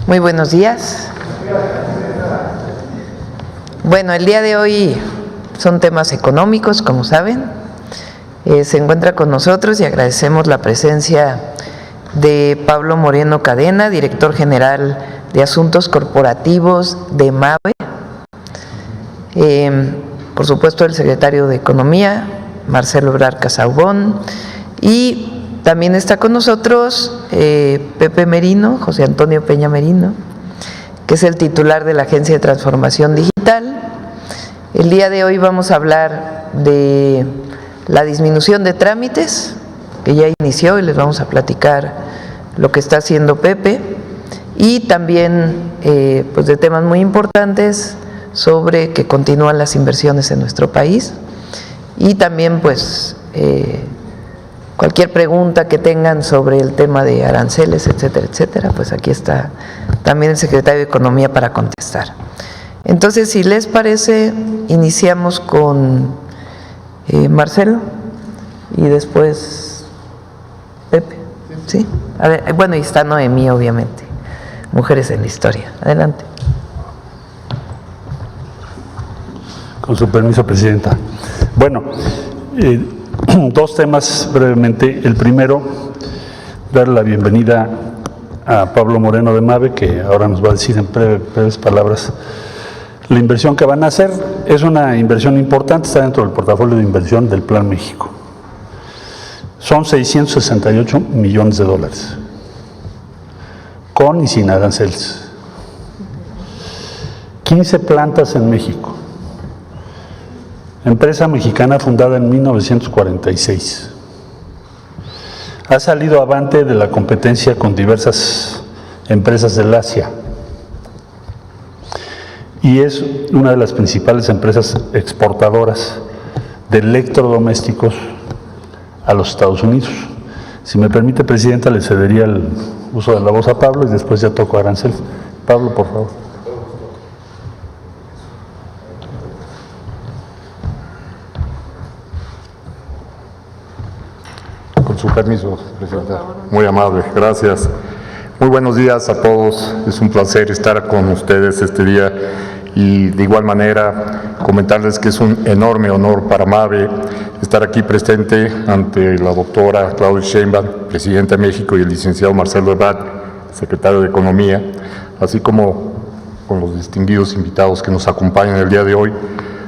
Muy buenos días. Bueno, el día de hoy son temas económicos, como saben. Se encuentra con nosotros y agradecemos la presencia de Pablo Moreno Cadena, director general de Asuntos Corporativos de MAVE. Por supuesto, el secretario de Economía, Marcelo Ebrard Casaubon, y también está con nosotros Pepe Merino, José Antonio Peña Merino, que es el titular de la Agencia de Transformación Digital. El día de hoy vamos a hablar de la disminución de trámites, que ya inició, y les vamos a platicar lo que está haciendo Pepe, y también pues de temas muy importantes sobre que continúan las inversiones en nuestro país, y también pues cualquier pregunta que tengan sobre el tema de aranceles, etcétera, etcétera, pues aquí está también el secretario de Economía para contestar. Entonces, si les parece, iniciamos con Marcelo y después Pepe, ¿sí? A ver, bueno, y está Noemí, obviamente, Mujeres en la Historia. Adelante. Con su permiso, Presidenta. Bueno, dos temas brevemente. El primero, dar la bienvenida a Pablo Moreno de MAVE, que ahora nos va a decir en breves palabras la inversión que van a hacer. Es una inversión importante, está dentro del portafolio de inversión del Plan México. Son 668 millones de dólares, con y sin aranceles. 15 plantas en México. Empresa mexicana fundada en 1946. Ha salido avante de la competencia con diversas empresas del Asia y es una de las principales empresas exportadoras de electrodomésticos a los Estados Unidos. Si me permite, Presidenta, le cedería el uso de la voz a Pablo y después ya toco a Arancel. Pablo, por favor. Con su permiso, Presidenta. Muy amable, gracias. Muy buenos días a todos. Es un placer estar con ustedes este día y de igual manera comentarles que es un enorme honor para MAVE estar aquí presente ante la doctora Claudia Sheinbaum, Presidenta de México, y el licenciado Marcelo Ebrard, Secretario de Economía, así como con los distinguidos invitados que nos acompañan el día de hoy,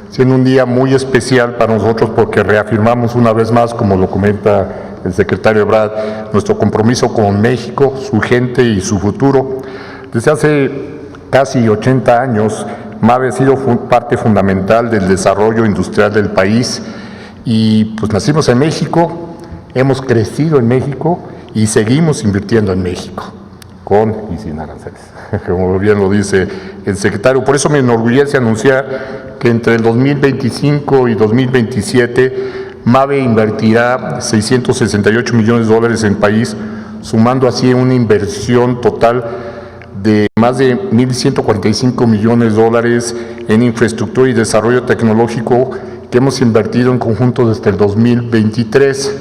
siendo un día muy especial para nosotros porque reafirmamos una vez más, como lo comenta el secretario Ebrard, nuestro compromiso con México, su gente y su futuro. Desde hace casi 80 años, MAVE ha sido parte fundamental del desarrollo industrial del país y pues nacimos en México, hemos crecido en México y seguimos invirtiendo en México, con y sin aranceles, como bien lo dice el secretario. Por eso me enorgullece anunciar que entre el 2025 y 2027 MAVE invertirá 668 millones de dólares en el país, sumando así una inversión total de más de 1.145 millones de dólares en infraestructura y desarrollo tecnológico que hemos invertido en conjunto desde el 2023.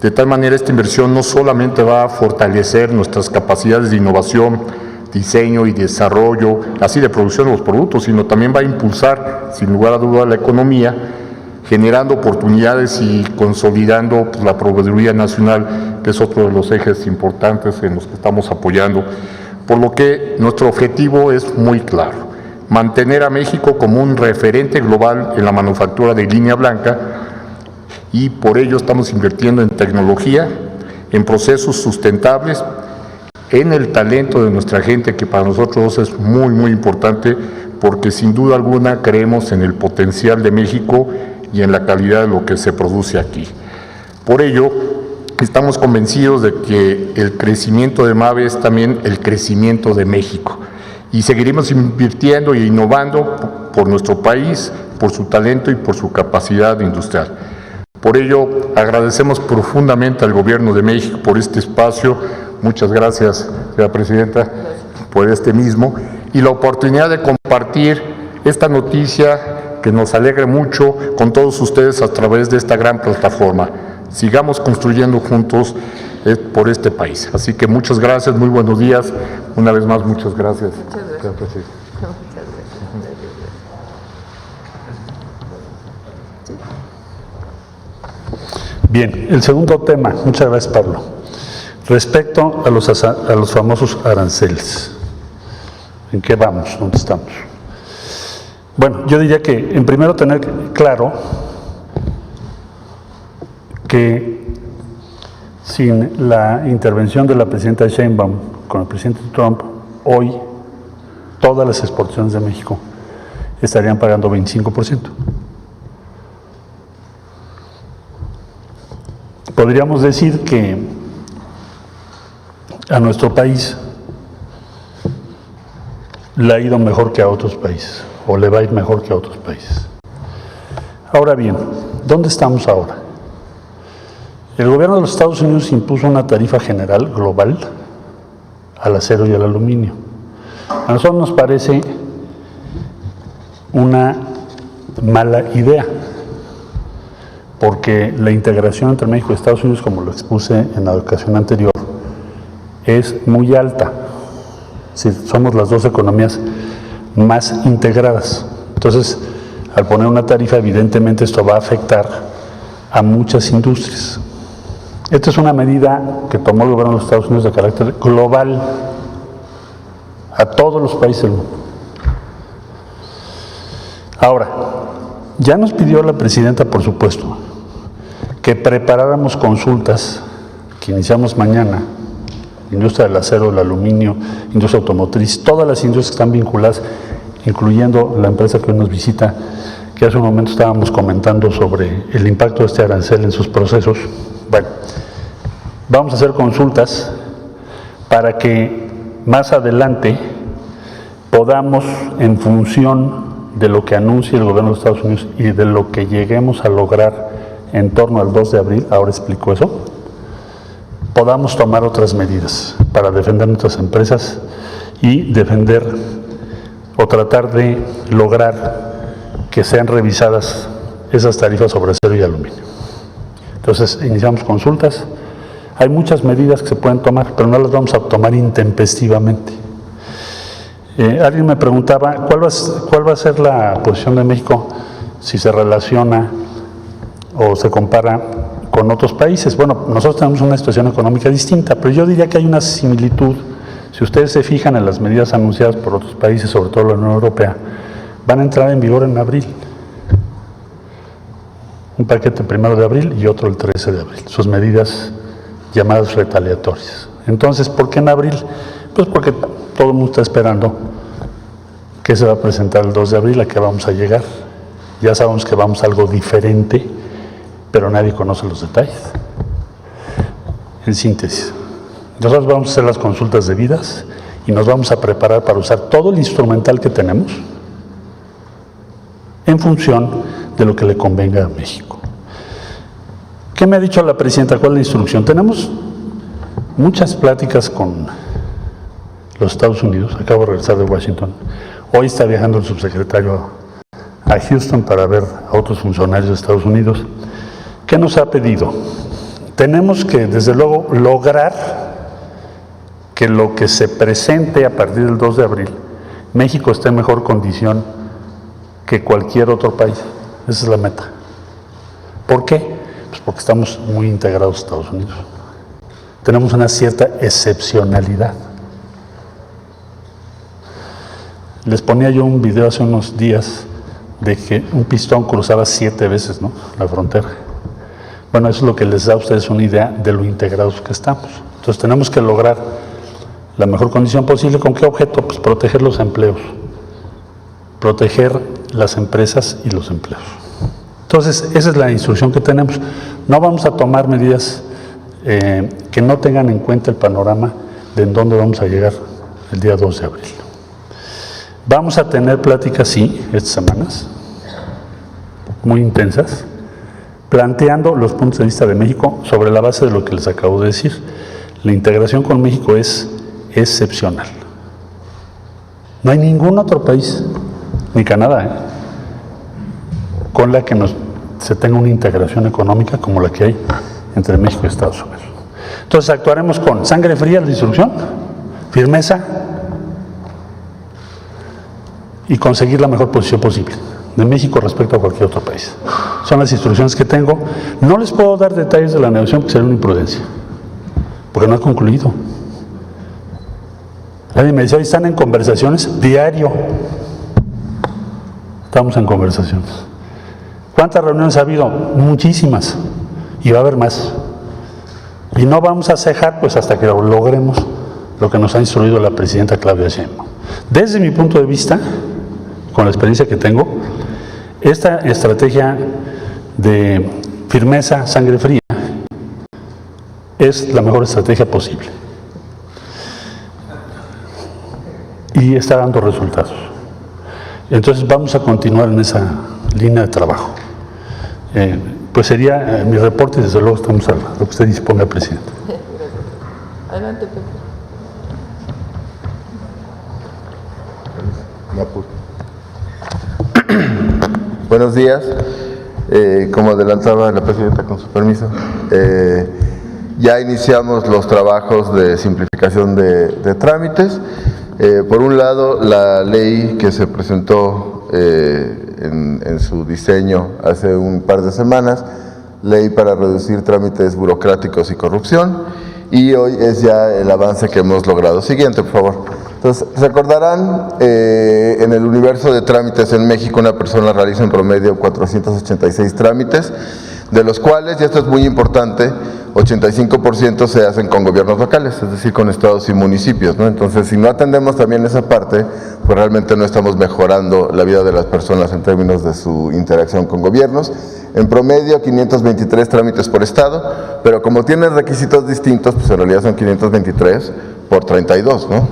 De tal manera, esta inversión no solamente va a fortalecer nuestras capacidades de innovación, diseño y desarrollo, así de producción de los productos, sino también va a impulsar, sin lugar a duda, la economía, generando oportunidades y consolidando pues, la proveeduría nacional, que es otro de los ejes importantes en los que estamos apoyando. Por lo que nuestro objetivo es muy claro: mantener a México como un referente global en la manufactura de línea blanca, y por ello estamos invirtiendo en tecnología, en procesos sustentables, en el talento de nuestra gente, que para nosotros es muy, muy importante, porque sin duda alguna creemos en el potencial de México y en la calidad de lo que se produce aquí. Por ello, estamos convencidos de que el crecimiento de MAVE es también el crecimiento de México y seguiremos invirtiendo e innovando por nuestro país, por su talento y por su capacidad industrial. Por ello, agradecemos profundamente al Gobierno de México por este espacio. Muchas gracias, señora Presidenta, por este mismo, y la oportunidad de compartir esta noticia que nos alegra mucho con todos ustedes a través de esta gran plataforma. Sigamos construyendo juntos por este país. Así que muchas gracias, muy buenos días. Una vez más, muchas gracias. Muchas gracias. Bien, el segundo tema, muchas gracias Pablo, respecto a los famosos aranceles. ¿En qué vamos? ¿Dónde estamos? Bueno, yo diría que en primero tener claro que sin la intervención de la presidenta Sheinbaum con el presidente Trump, hoy todas las exportaciones de México estarían pagando 25%. Podríamos decir que a nuestro país le ha ido mejor que a otros países, o le va a ir mejor que a otros países. Ahora bien, ¿dónde estamos ahora? El gobierno de los Estados Unidos impuso una tarifa general global al acero y al aluminio. A nosotros nos parece una mala idea, porque la integración entre México y Estados Unidos, como lo expuse en la ocasión anterior, es muy alta. Es decir, somos las dos economías más integradas. Entonces, al poner una tarifa, evidentemente esto va a afectar a muchas industrias. Esta es una medida que tomó el gobierno de los Estados Unidos de carácter global a todos los países del mundo. Ahora, ya nos pidió la presidenta, por supuesto, que preparáramos consultas que iniciamos mañana, industria del acero, el aluminio, industria automotriz, todas las industrias que están vinculadas, incluyendo la empresa que hoy nos visita, que hace un momento estábamos comentando sobre el impacto de este arancel en sus procesos. Bueno, vamos a hacer consultas para que más adelante podamos, en función de lo que anuncie el gobierno de Estados Unidos y de lo que lleguemos a lograr en torno al 2 de abril, ahora explico eso, podamos tomar otras medidas para defender nuestras empresas y defender o tratar de lograr que sean revisadas esas tarifas sobre acero y aluminio. Entonces, iniciamos consultas. Hay muchas medidas que se pueden tomar, pero no las vamos a tomar intempestivamente. Alguien me preguntaba, ¿cuál va a ser la posición de México si se relaciona o se compara con otros países? Bueno, nosotros tenemos una situación económica distinta, pero yo diría que hay una similitud. Si ustedes se fijan en las medidas anunciadas por otros países, sobre todo la Unión Europea, van a entrar en vigor en abril. Un paquete el 1 de abril y otro el 13 de abril. Sus medidas llamadas retaliatorias. Entonces, ¿por qué en abril? Pues porque todo el mundo está esperando que se va a presentar el 2 de abril, a qué vamos a llegar. Ya sabemos que vamos a algo diferente, pero nadie conoce los detalles. En síntesis, nosotros vamos a hacer las consultas debidas y nos vamos a preparar para usar todo el instrumental que tenemos en función de lo que le convenga a México. ¿Qué me ha dicho la presidenta? ¿Cuál es la instrucción? Tenemos muchas pláticas con los Estados Unidos. Acabo de regresar de Washington. Hoy está viajando el subsecretario a Houston para ver a otros funcionarios de Estados Unidos. ¿Qué nos ha pedido? Tenemos que, desde luego, lograr que lo que se presente a partir del 2 de abril, México esté en mejor condición que cualquier otro país. Esa es la meta. ¿Por qué? Pues porque estamos muy integrados a Estados Unidos. Tenemos una cierta excepcionalidad. Les ponía yo un video hace unos días de que un pistón cruzaba 7 veces, ¿no?, la frontera. Bueno, eso es lo que les da a ustedes una idea de lo integrados que estamos. Entonces tenemos que lograr la mejor condición posible. ¿Con qué objeto? Pues proteger los empleos, proteger las empresas y los empleos. Entonces, esa es la instrucción que tenemos. No vamos a tomar medidas que no tengan en cuenta el panorama de en dónde vamos a llegar el día 2 de abril. Vamos a tener pláticas, sí, estas semanas, muy intensas, planteando los puntos de vista de México sobre la base de lo que les acabo de decir. La integración con México es excepcional. No hay ningún otro país, ni Canadá, con la que se tenga una integración económica como la que hay entre México y Estados Unidos. Entonces actuaremos con sangre fría la instrucción, firmeza y conseguir la mejor posición posible de México respecto a cualquier otro país. Son las instrucciones que tengo. No les puedo dar detalles de la negociación porque sería una imprudencia, porque no ha concluido. Alguien me dice, hoy están en conversaciones diario. Estamos en conversaciones. ¿Cuántas reuniones ha habido? Muchísimas. Y va a haber más. Y no vamos a cejar pues hasta que logremos lo que nos ha instruido la presidenta Claudia Sheinbaum. Desde mi punto de vista, con la experiencia que tengo, esta estrategia de firmeza, sangre fría, es la mejor estrategia posible. Y está dando resultados. Entonces vamos a continuar en esa línea de trabajo. Pues sería mi reporte y desde luego estamos a lo que usted disponga, presidente. Adelante, Pepe. Buenos días. Como adelantaba la presidenta, con su permiso, ya iniciamos los trabajos de simplificación de trámites. Por un lado, la ley que se presentó en su diseño hace un par de semanas, ley para reducir trámites burocráticos y corrupción, y hoy es ya el avance que hemos logrado. Siguiente, por favor. Entonces, recordarán, en el universo de trámites en México, una persona realiza en promedio 486 trámites, de los cuales, y esto es muy importante, 85% se hacen con gobiernos locales, es decir, con estados y municipios, ¿no? Entonces, si no atendemos también esa parte, pues realmente no estamos mejorando la vida de las personas en términos de su interacción con gobiernos. En promedio, 523 trámites por estado, pero como tienen requisitos distintos, pues en realidad son 523 por 32, ¿no?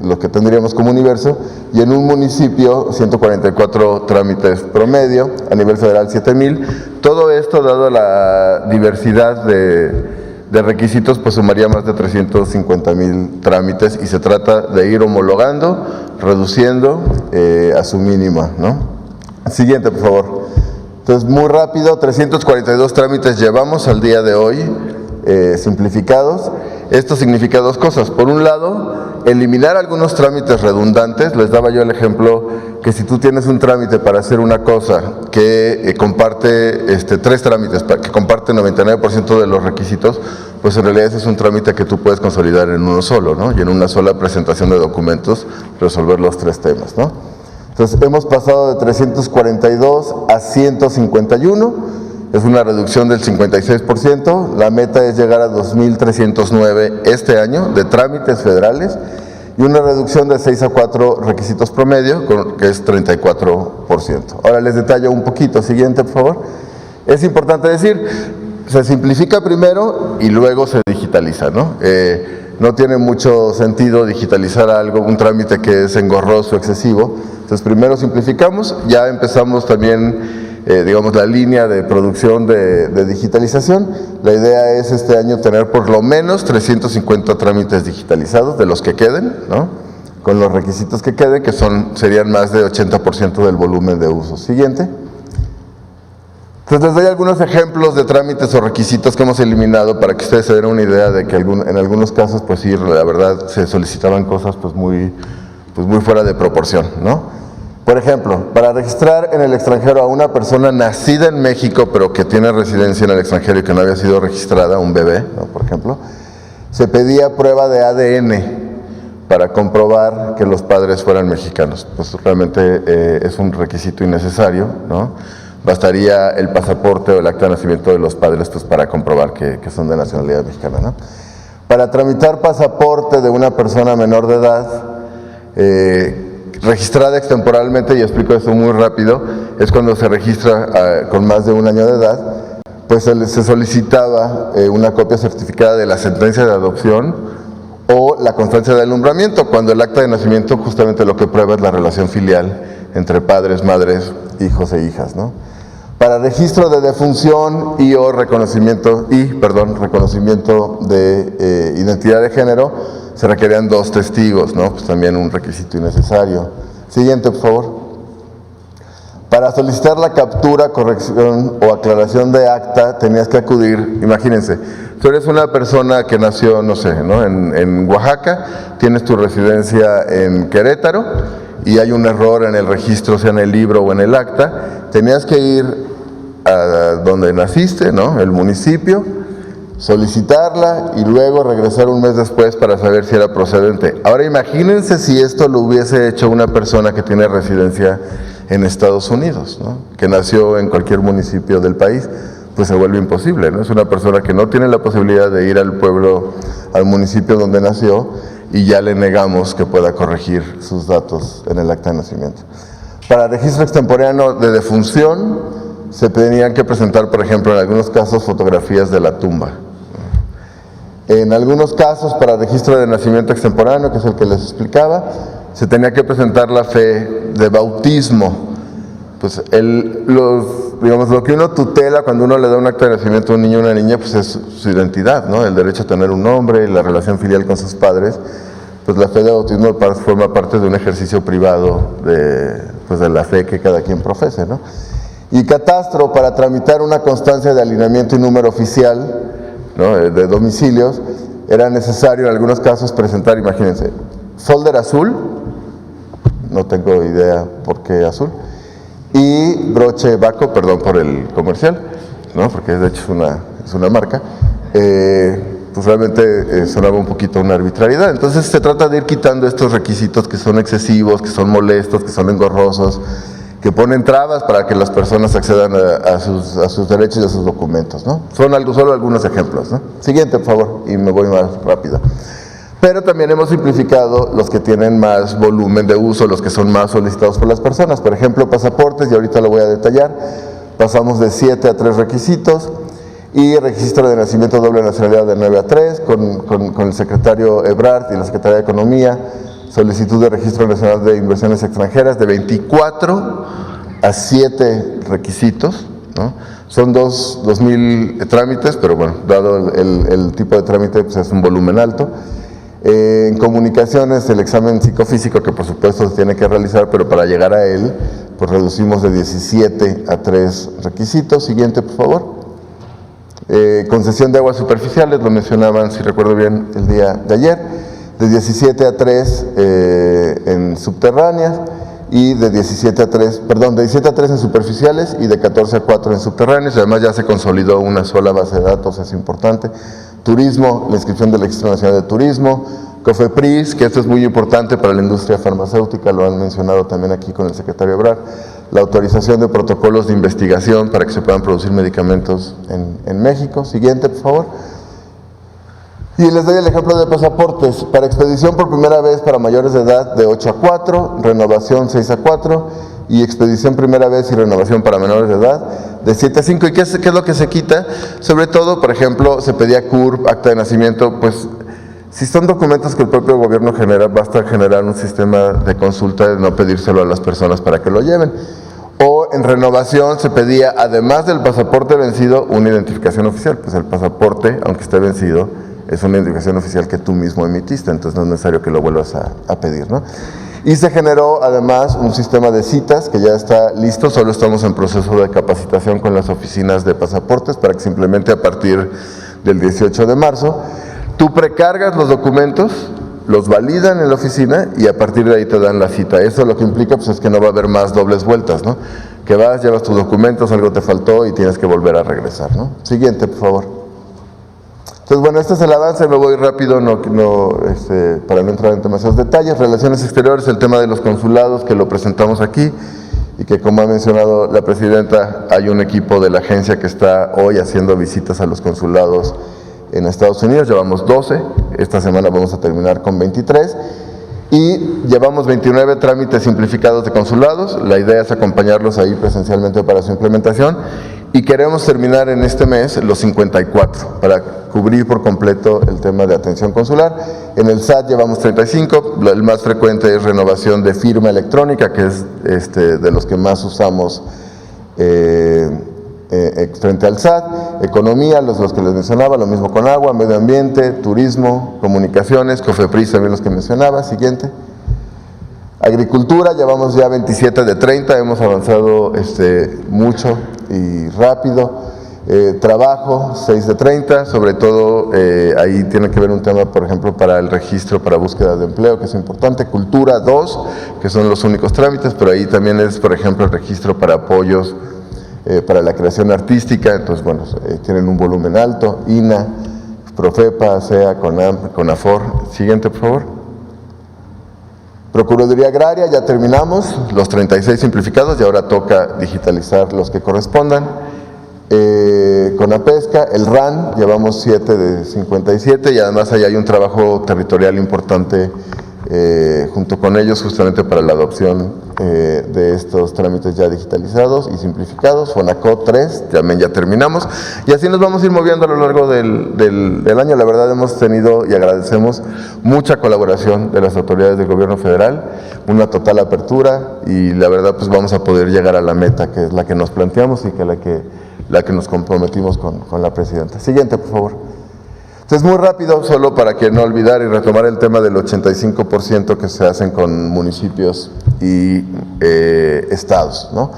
Lo que tendríamos como universo, y en un municipio 144 trámites promedio, a nivel federal 7,000. Todo esto, dado la diversidad de requisitos, pues sumaría más de 350,000 trámites, y se trata de ir homologando, reduciendo a su mínima, ¿no? Siguiente, por favor. Entonces, muy rápido, 342 trámites llevamos al día de hoy, simplificados. Esto significa dos cosas. Por un lado, eliminar algunos trámites redundantes. Les daba yo el ejemplo que si tú tienes un trámite para hacer una cosa que comparte tres trámites, que comparte 99% de los requisitos, pues en realidad ese es un trámite que tú puedes consolidar en uno solo, ¿no? Y en una sola presentación de documentos resolver los tres temas, ¿no? Entonces, hemos pasado de 342 a 151. Es una reducción del 56%, la meta es llegar a 2,309 este año de trámites federales, y una reducción de 6 a 4 requisitos promedio, que es 34%. Ahora les detallo un poquito. Siguiente, por favor. Es importante decir, se simplifica primero y luego se digitaliza, ¿no? No tiene mucho sentido digitalizar algo, un trámite que es engorroso, excesivo. Entonces, primero simplificamos, ya empezamos también digamos, la línea de producción de digitalización. La idea es este año tener por lo menos 350 trámites digitalizados, de los que queden, ¿no? Con los requisitos que queden, que serían más de 80% del volumen de uso. Siguiente. Entonces, les doy algunos ejemplos de trámites o requisitos que hemos eliminado para que ustedes se den una idea de que en algunos casos, pues sí, la verdad, se solicitaban cosas pues muy fuera de proporción, ¿no? Por ejemplo, para registrar en el extranjero a una persona nacida en México, pero que tiene residencia en el extranjero y que no había sido registrada, un bebé, ¿no? Por ejemplo, se pedía prueba de ADN para comprobar que los padres fueran mexicanos. Pues realmente es un requisito innecesario, ¿no? Bastaría el pasaporte o el acta de nacimiento de los padres pues, para comprobar que son de nacionalidad mexicana, ¿no? Para tramitar pasaporte de una persona menor de edad, registrada extemporalmente, y explico esto muy rápido, es cuando se registra con más de 1 año de edad, pues se solicitaba una copia certificada de la sentencia de adopción o la constancia de alumbramiento, cuando el acta de nacimiento justamente lo que prueba es la relación filial entre padres, madres, hijos e hijas, ¿no? Para registro de defunción o reconocimiento de identidad de género, se requerían 2 testigos, ¿no? Pues también un requisito innecesario. Siguiente, por favor. Para solicitar la captura, corrección o aclaración de acta tenías que acudir, imagínense, tú eres una persona que nació, no sé, ¿no? en Oaxaca, tienes tu residencia en Querétaro y hay un error en el registro, sea en el libro o en el acta, tenías que ir a donde naciste, ¿no? El municipio, solicitarla y luego regresar un mes después para saber si era procedente. Ahora imagínense si esto lo hubiese hecho una persona que tiene residencia en Estados Unidos, ¿no? Que nació en cualquier municipio del país, pues se vuelve imposible, ¿no? Es una persona que no tiene la posibilidad de ir al pueblo, al municipio donde nació y ya le negamos que pueda corregir sus datos en el acta de nacimiento. Para registro extemporáneo de defunción se tenían que presentar, por ejemplo, en algunos casos fotografías de la tumba. En algunos casos, para registro de nacimiento extemporáneo, que es el que les explicaba, se tenía que presentar la fe de bautismo. Pues digamos, lo que uno tutela cuando uno le da un acta de nacimiento a un niño o una niña, pues es su identidad, ¿no? El derecho a tener un nombre, la relación filial con sus padres. Pues la fe de bautismo forma parte de un ejercicio privado de la fe que cada quien profese, ¿no? Y catastro, para tramitar una constancia de alineamiento y número oficial, ¿no? De domicilios, era necesario en algunos casos presentar, imagínense, folder azul, no tengo idea por qué azul, y broche Baco, perdón por el comercial, ¿no? Porque de hecho es una marca, pues realmente sonaba un poquito una arbitrariedad. Entonces se trata de ir quitando estos requisitos que son excesivos, que son molestos, que son engorrosos, que ponen trabas para que las personas accedan a sus derechos y a sus documentos, ¿no? Son solo algunos ejemplos, ¿no? Siguiente, por favor, y me voy más rápido. Pero también hemos simplificado los que tienen más volumen de uso, los que son más solicitados por las personas. Por ejemplo, pasaportes, y ahorita lo voy a detallar, pasamos de 7 a 3 requisitos, y registro de nacimiento doble nacionalidad de 9 a 3, con el secretario Ebrard y la Secretaría de Economía, solicitud de registro nacional de inversiones extranjeras de 24 a 7 requisitos, ¿no? Son 2,000 trámites, pero bueno, dado el tipo de trámite, pues es un volumen alto. En comunicaciones, el examen psicofísico, que por supuesto se tiene que realizar, pero para llegar a él, pues reducimos de 17 a 3 requisitos. Siguiente, por favor. Concesión de aguas superficiales, lo mencionaban, si recuerdo bien, el día de ayer, de 17 a 3 en subterráneas, y de 17 a 3 en superficiales y de 14 a 4 en subterráneos. Además ya se consolidó una sola base de datos, es importante. Turismo, la inscripción del Registro Nacional de Turismo. COFEPRIS, que esto es muy importante para la industria farmacéutica, lo han mencionado también aquí con el secretario Ebrard. La autorización de protocolos de investigación para que se puedan producir medicamentos en México. Siguiente, por favor. Y les doy el ejemplo de pasaportes. Para expedición por primera vez para mayores de edad de 8 a 4, renovación 6 a 4, y expedición primera vez y renovación para menores de edad de 7 a 5. ¿Y qué es lo que se quita? Sobre todo, por ejemplo, se pedía CURP, acta de nacimiento, pues si son documentos que el propio gobierno genera, basta generar un sistema de consulta de no pedírselo a las personas para que lo lleven. O en renovación se pedía, además del pasaporte vencido, una identificación oficial. Pues el pasaporte, aunque esté vencido, es una identificación oficial que tú mismo emitiste, entonces no es necesario que lo vuelvas a pedir, ¿no? Y se generó además un sistema de citas que ya está listo, solo estamos en proceso de capacitación con las oficinas de pasaportes para que se implemente a partir del 18 de marzo. Tú precargas los documentos, los validan en la oficina y a partir de ahí te dan la cita. Eso lo que implica pues, es que no va a haber más dobles vueltas, ¿no? Que vas, llevas tus documentos, algo te faltó y tienes que volver a regresar, ¿no? Siguiente, por favor. Entonces, bueno, este es el avance, me voy rápido para no entrar en demasiados detalles. Relaciones exteriores, el tema de los consulados que lo presentamos aquí y que, como ha mencionado la presidenta, hay un equipo de la agencia que está hoy haciendo visitas a los consulados en Estados Unidos. Llevamos 12, esta semana vamos a terminar con 23 y llevamos 29 trámites simplificados de consulados. La idea es acompañarlos ahí presencialmente para su implementación y queremos terminar en este mes los 54 para cubrir por completo el tema de atención consular. En el SAT llevamos 35, el más frecuente es renovación de firma electrónica, que es de los que más usamos frente al SAT. Economía, los que les mencionaba, lo mismo con agua, medio ambiente, turismo, comunicaciones, COFEPRIS también los que mencionaba. Siguiente. Agricultura, llevamos ya 27 de 30, hemos avanzado mucho y rápido. Trabajo, 6 de 30, sobre todo ahí tiene que ver un tema, por ejemplo, para el registro para búsqueda de empleo, que es importante. Cultura, 2, que son los únicos trámites, pero ahí también es, por ejemplo, el registro para apoyos para la creación artística, entonces, bueno, tienen un volumen alto. INA, Profepa, SEA, CONAFOR. Siguiente, por favor. Procuraduría Agraria, ya terminamos, los 36 simplificados y ahora toca digitalizar los que correspondan. CONAPESCA, el RAN, llevamos 7 de 57 y además ahí hay un trabajo territorial importante junto con ellos justamente para la adopción de estos trámites ya digitalizados y simplificados. FONACOT 3, también ya terminamos y así nos vamos a ir moviendo a lo largo del año. La verdad hemos tenido y agradecemos mucha colaboración de las autoridades del gobierno federal, una total apertura y la verdad pues vamos a poder llegar a la meta que es la que nos planteamos y que la que nos comprometimos con la presidenta. Siguiente, por favor. Entonces, muy rápido, solo para que no olvidar y retomar el tema del 85% que se hacen con municipios y estados, ¿no?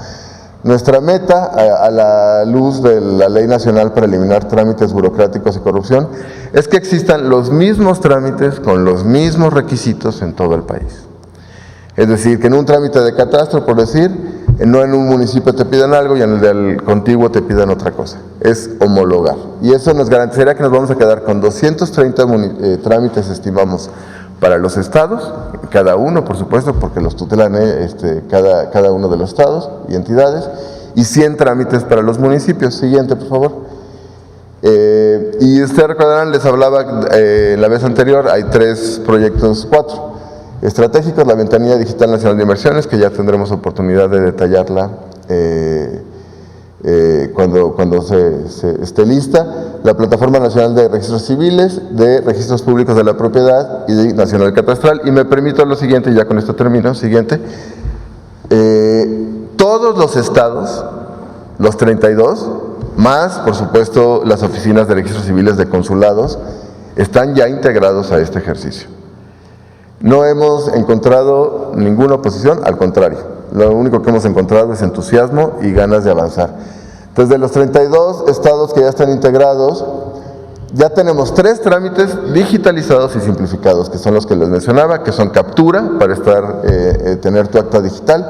Nuestra meta, a la luz de la Ley Nacional para eliminar trámites burocráticos y corrupción, es que existan los mismos trámites con los mismos requisitos en todo el país. Es decir, que en un trámite de catastro, por decir, no en un municipio te pidan algo y en el del contiguo te pidan otra cosa. Es homologar. Y eso nos garantizaría que nos vamos a quedar con 230 trámites, estimamos, para los estados, cada uno, por supuesto, porque los tutelan cada uno de los estados y entidades, y 100 trámites para los municipios. Siguiente, por favor. Y ustedes recordarán, les hablaba la vez anterior, hay 3 proyectos, 4. Estratégicos, la Ventanilla Digital Nacional de Inversiones, que ya tendremos oportunidad de detallarla cuando se esté lista, la Plataforma Nacional de Registros Civiles, de Registros Públicos de la Propiedad y de Nacional Catastral. Y me permito lo siguiente, y ya con esto termino, siguiente. Todos los estados, los 32, más por supuesto las oficinas de registros civiles de consulados, están ya integrados a este ejercicio. No hemos encontrado ninguna oposición, al contrario, lo único que hemos encontrado es entusiasmo y ganas de avanzar. Entonces, de los 32 estados que ya están integrados, ya tenemos 3 trámites digitalizados y simplificados, que son los que les mencionaba, que son captura, para tener tu acta digital,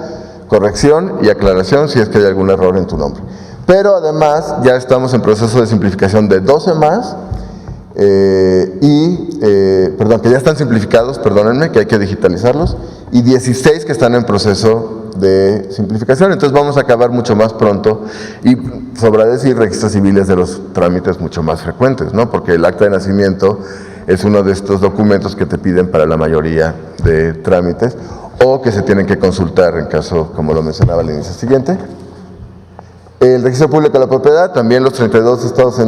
corrección y aclaración si es que hay algún error en tu nombre. Pero además, ya estamos en proceso de simplificación de 12 más, que ya están simplificados, perdónenme, que hay que digitalizarlos, y 16 que están en proceso de simplificación. Entonces vamos a acabar mucho más pronto y sobra decir registros civiles de los trámites mucho más frecuentes, ¿no? Porque el acta de nacimiento es uno de estos documentos que te piden para la mayoría de trámites o que se tienen que consultar en caso, como lo mencionaba al inicio. Siguiente. El registro público de la propiedad, también los 32 estados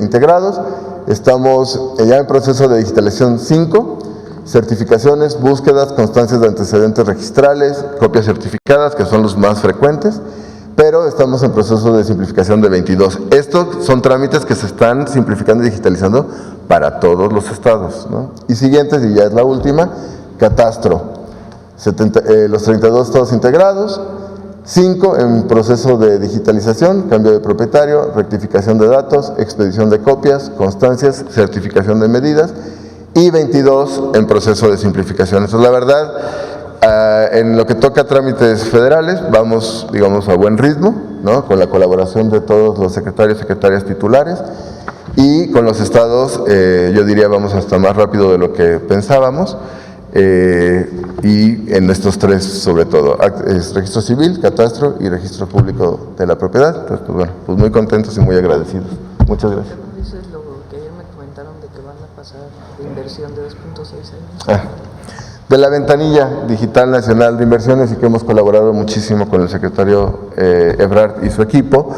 integrados. Estamos ya en proceso de digitalización 5, certificaciones, búsquedas, constancias de antecedentes registrales, copias certificadas, que son los más frecuentes, pero estamos en proceso de simplificación de 22. Estos son trámites que se están simplificando y digitalizando para todos los estados, ¿no? Y siguientes, y ya es la última, catastro, los 32 estados integrados, 5 en proceso de digitalización, cambio de propietario, rectificación de datos, expedición de copias, constancias, certificación de medidas y 22 en proceso de simplificación. Entonces, la verdad, en lo que toca a trámites federales, vamos, digamos, a buen ritmo, ¿no? Con la colaboración de todos los secretarios y secretarias titulares, y con los estados, yo diría, vamos hasta más rápido de lo que pensábamos. Y en estos 3 sobre todo, es registro civil, catastro y registro público de la propiedad. Entonces, pues bueno, pues muy contentos y muy agradecidos. Muchas gracias. Eso es lo que ayer me comentaron de que van a pasar de inversión de 2.6 años. De la Ventanilla Digital Nacional de Inversiones, y que hemos colaborado muchísimo con el secretario Ebrard y su equipo.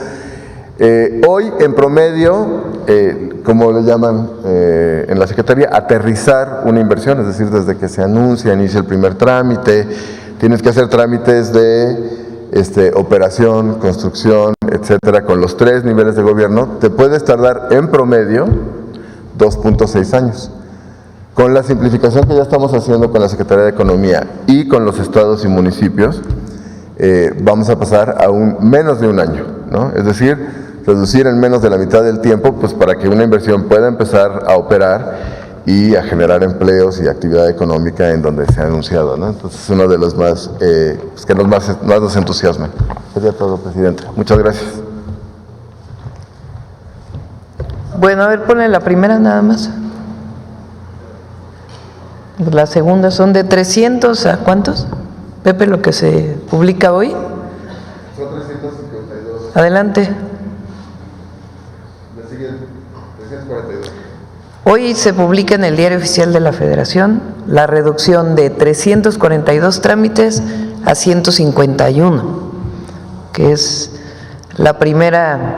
Hoy, en promedio, como le llaman en la Secretaría, aterrizar una inversión, es decir, desde que se anuncia, inicia el primer trámite, tienes que hacer trámites de operación, construcción, etcétera, con los 3 niveles de gobierno, te puedes tardar en promedio 2.6 años. Con la simplificación que ya estamos haciendo con la Secretaría de Economía y con los estados y municipios, vamos a pasar a menos de un año, ¿no? Es decir, reducir en menos de la mitad del tiempo, pues para que una inversión pueda empezar a operar y a generar empleos y actividad económica en donde se ha anunciado, ¿no? Entonces es uno de los más, que más nos entusiasma. Sería todo, presidente. Muchas gracias. Bueno, a ver, ponle la primera nada más. La segunda son de 300 a ¿cuántos? Pepe, lo que se publica hoy. Son 352. Adelante. Le siguen 342. Hoy se publica en el Diario Oficial de la Federación la reducción de 342 trámites a 151, que es la primera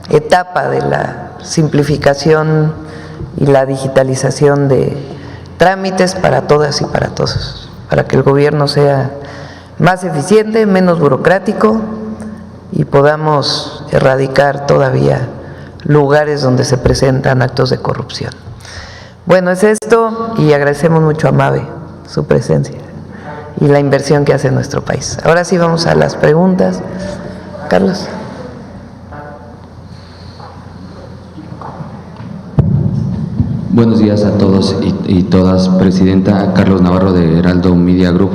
etapa de la simplificación y la digitalización de trámites para todas y para todos, para que el gobierno sea más eficiente, menos burocrático y podamos erradicar todavía lugares donde se presentan actos de corrupción. Bueno, es esto y agradecemos mucho a Mabe su presencia y la inversión que hace en nuestro país. Ahora sí vamos a las preguntas. Carlos. Buenos días a todos y todas. Presidenta, Carlos Navarro de Heraldo Media Group.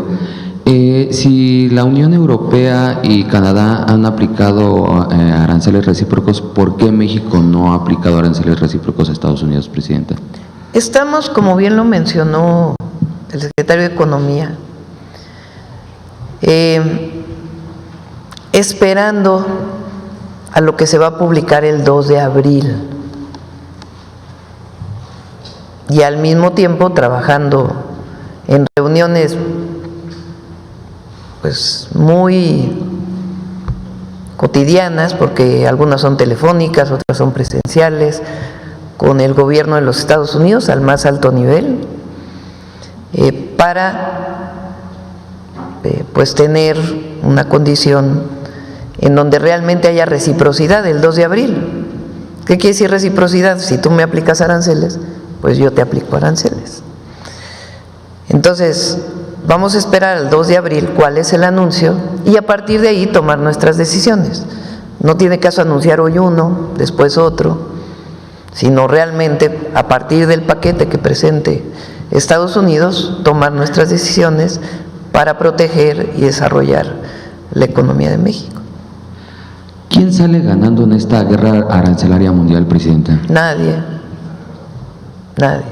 Si la Unión Europea y Canadá han aplicado aranceles recíprocos, ¿por qué México no ha aplicado aranceles recíprocos a Estados Unidos, Presidenta? Estamos, como bien lo mencionó el secretario de Economía, esperando a lo que se va a publicar el 2 de abril y al mismo tiempo trabajando en reuniones pues muy cotidianas, porque algunas son telefónicas, otras son presenciales, con el gobierno de los Estados Unidos al más alto nivel, para pues tener una condición en donde realmente haya reciprocidad el 2 de abril. ¿Qué quiere decir reciprocidad? Si tú me aplicas aranceles, pues yo te aplico aranceles. Entonces, vamos a esperar al 2 de abril cuál es el anuncio y a partir de ahí tomar nuestras decisiones. No tiene caso anunciar hoy uno, después otro, sino realmente a partir del paquete que presente Estados Unidos, tomar nuestras decisiones para proteger y desarrollar la economía de México. ¿Quién sale ganando en esta guerra arancelaria mundial, Presidenta? Nadie. Nadie.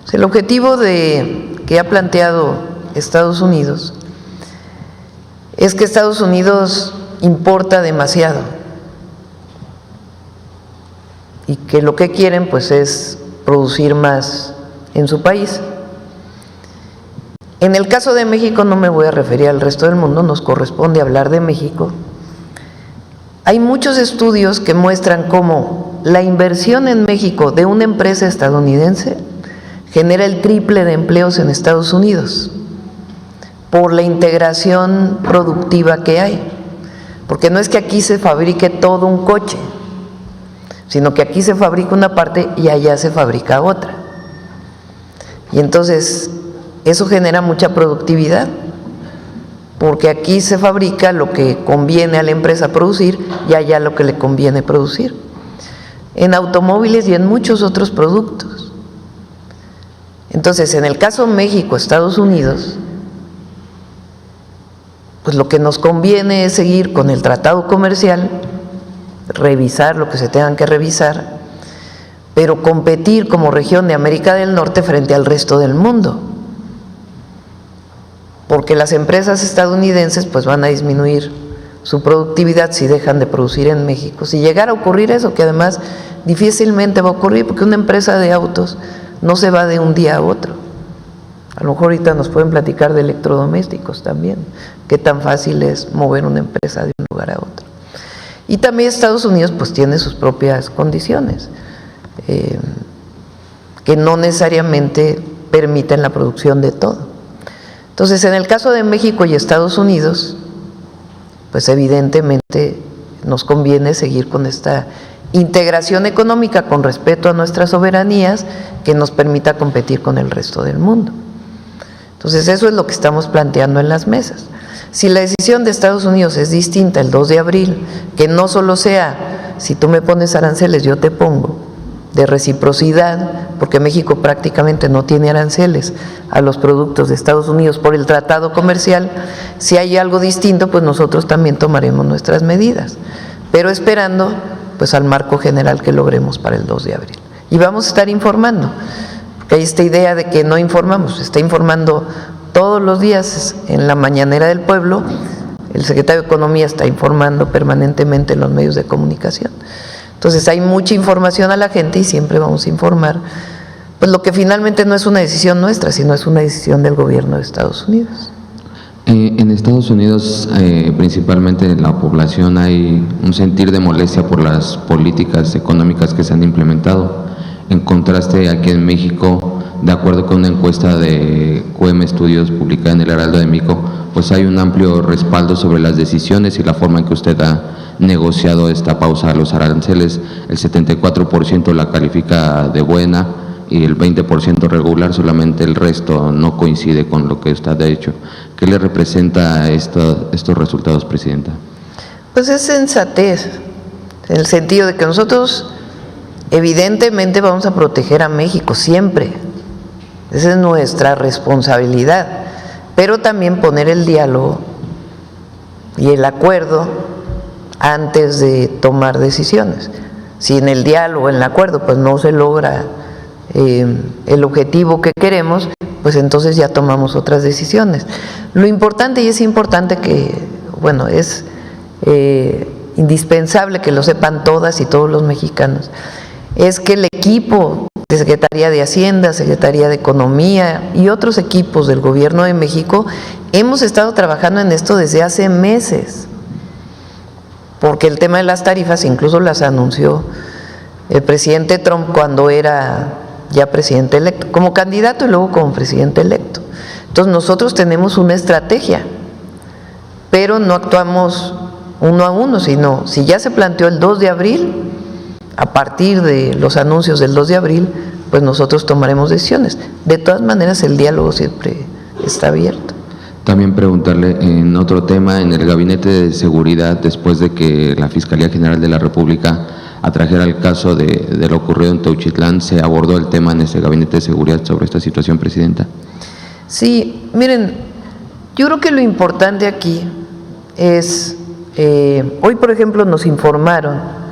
O sea, el objetivo que ha planteado Estados Unidos es que Estados Unidos importa demasiado y que lo que quieren pues es producir más en su país. En el caso de México no me voy a referir al resto del mundo, nos corresponde hablar de México. Hay muchos estudios que muestran cómo la inversión en México de una empresa estadounidense genera el triple de empleos en Estados Unidos por la integración productiva que hay. Porque no es que aquí se fabrique todo un coche, sino que aquí se fabrica una parte y allá se fabrica otra. Y entonces eso genera mucha productividad, porque aquí se fabrica lo que conviene a la empresa producir y allá lo que le conviene producir, en automóviles y en muchos otros productos. Entonces, en el caso México, Estados Unidos, pues lo que nos conviene es seguir con el tratado comercial, revisar lo que se tengan que revisar, pero competir como región de América del Norte frente al resto del mundo, porque las empresas estadounidenses pues van a disminuir su productividad si dejan de producir en México. Si llegara a ocurrir eso, que además difícilmente va a ocurrir, porque una empresa de autos no se va de un día a otro. A lo mejor ahorita nos pueden platicar de electrodomésticos también, qué tan fácil es mover una empresa de un lugar a otro. Y también Estados Unidos pues tiene sus propias condiciones, que no necesariamente permiten la producción de todo. Entonces, en el caso de México y Estados Unidos, pues evidentemente nos conviene seguir con esta integración económica con respeto a nuestras soberanías que nos permita competir con el resto del mundo. Entonces eso es lo que estamos planteando en las mesas. Si la decisión de Estados Unidos es distinta el 2 de abril, que no solo sea, si tú me pones aranceles, yo te pongo, de reciprocidad, porque México prácticamente no tiene aranceles a los productos de Estados Unidos por el tratado comercial, si hay algo distinto, pues nosotros también tomaremos nuestras medidas, pero esperando pues al marco general que logremos para el 2 de abril. Y vamos a estar informando, porque hay esta idea de que no informamos, se está informando todos los días en la mañanera del pueblo, el secretario de Economía está informando permanentemente en los medios de comunicación. Entonces hay mucha información a la gente y siempre vamos a informar, pues lo que finalmente no es una decisión nuestra, sino es una decisión del gobierno de Estados Unidos. En Estados Unidos, principalmente en la población, hay un sentir de molestia por las políticas económicas que se han implementado. En contraste, aquí en México, de acuerdo con una encuesta de QM Estudios publicada en el Heraldo de México, pues hay un amplio respaldo sobre las decisiones y la forma en que usted ha negociado esta pausa a los aranceles. El 74% la califica de buena y el 20% regular, solamente el resto no coincide con lo que usted ha hecho. ¿Qué le representa estos resultados, Presidenta? Pues es sensatez, en el sentido de que nosotros evidentemente vamos a proteger a México siempre, esa es nuestra responsabilidad, pero también poner el diálogo y el acuerdo antes de tomar decisiones. Si en el diálogo, en el acuerdo, pues no se logra el objetivo que queremos, pues entonces ya tomamos otras decisiones. Lo importante, y es importante que, bueno, es indispensable que lo sepan todas y todos los mexicanos, es que el equipo de Secretaría de Hacienda, Secretaría de Economía y otros equipos del Gobierno de México hemos estado trabajando en esto desde hace meses, porque el tema de las tarifas incluso las anunció el presidente Trump cuando era ya presidente electo, como candidato y luego como presidente electo. Entonces nosotros tenemos una estrategia, pero no actuamos uno a uno, sino si ya se planteó el 2 de abril, a partir de los anuncios del 2 de abril, pues nosotros tomaremos decisiones. De todas maneras, el diálogo siempre está abierto. También preguntarle en otro tema, en el Gabinete de Seguridad, después de que la Fiscalía General de la República atrajera el caso de lo ocurrido en Teuchitlán, ¿se abordó el tema en ese Gabinete de Seguridad sobre esta situación, Presidenta? Sí, miren, yo creo que lo importante aquí es, hoy por ejemplo nos informaron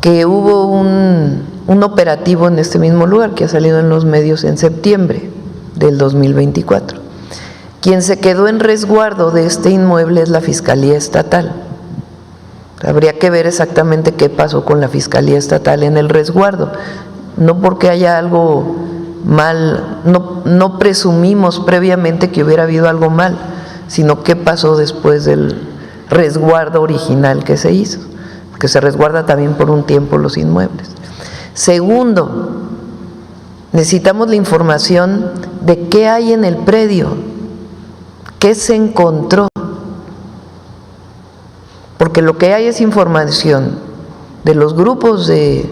que hubo un operativo en este mismo lugar que ha salido en los medios en septiembre del 2024. Quien se quedó en resguardo de este inmueble es la Fiscalía Estatal. Habría que ver exactamente qué pasó con la Fiscalía Estatal en el resguardo. No porque haya algo mal, no presumimos previamente que hubiera habido algo mal, sino qué pasó después del resguardo original que se hizo, que se resguarda también por un tiempo los inmuebles. Segundo, necesitamos la información de qué hay en el predio, qué se encontró, porque lo que hay es información de los grupos de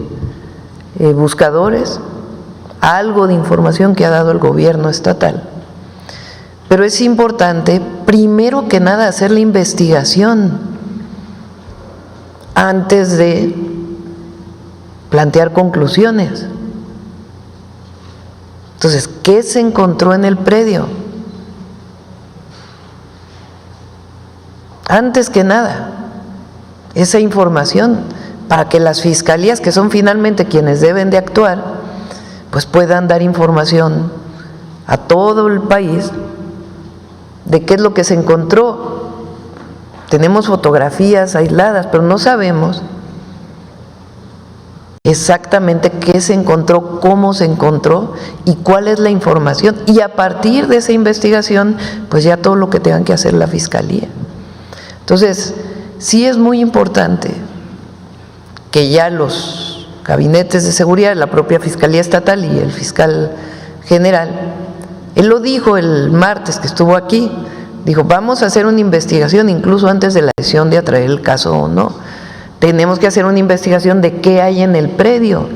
buscadores, algo de información que ha dado el gobierno estatal. Pero es importante, primero que nada, hacer la investigación antes de plantear conclusiones. Entonces, ¿qué se encontró en el predio? Antes que nada, esa información para que las fiscalías, que son finalmente quienes deben de actuar, pues puedan dar información a todo el país de qué es lo que se encontró. Tenemos fotografías aisladas, pero no sabemos exactamente qué se encontró, cómo se encontró y cuál es la información. Y a partir de esa investigación, pues ya todo lo que tengan que hacer la Fiscalía. Entonces, sí es muy importante que ya los gabinetes de seguridad, la propia Fiscalía Estatal y el fiscal general, él lo dijo el martes que estuvo aquí, dijo, vamos a hacer una investigación incluso antes de la decisión de atraer el caso o no, Tenemos que hacer una investigación de qué hay en el predio.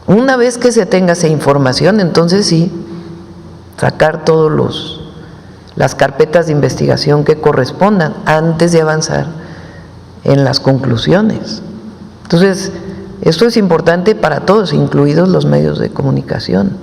Una vez que se tenga esa información, entonces sí, sacar todos las carpetas de investigación que correspondan antes de avanzar en las conclusiones. Entonces, esto es importante para todos, incluidos los medios de comunicación.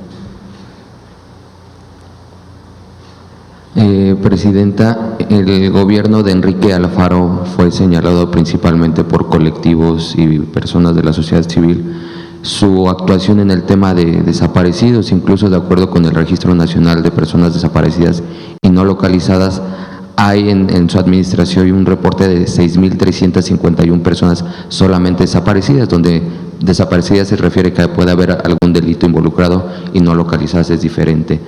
Presidenta, el gobierno de Enrique Alfaro fue señalado principalmente por colectivos y personas de la sociedad civil su actuación en el tema de desaparecidos, incluso de acuerdo con el Registro Nacional de Personas Desaparecidas y No Localizadas, hay en su administración un reporte de 6.351 personas solamente desaparecidas, donde desaparecidas se refiere que puede haber algún delito involucrado y no localizadas es diferente.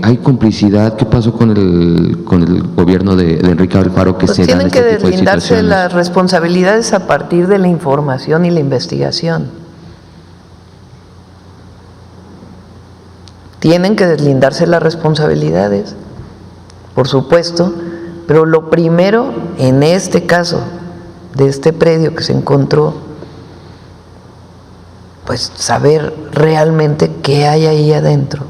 ¿Hay complicidad? ¿Qué pasó con el gobierno de Enrique Alfaro que Pues se dan tienen este que tipo de deslindarse situaciones? las responsabilidades a partir de la información y la investigación. Tienen que deslindarse las responsabilidades, por supuesto, pero lo primero en este caso de este predio que se encontró, pues saber realmente qué hay ahí adentro,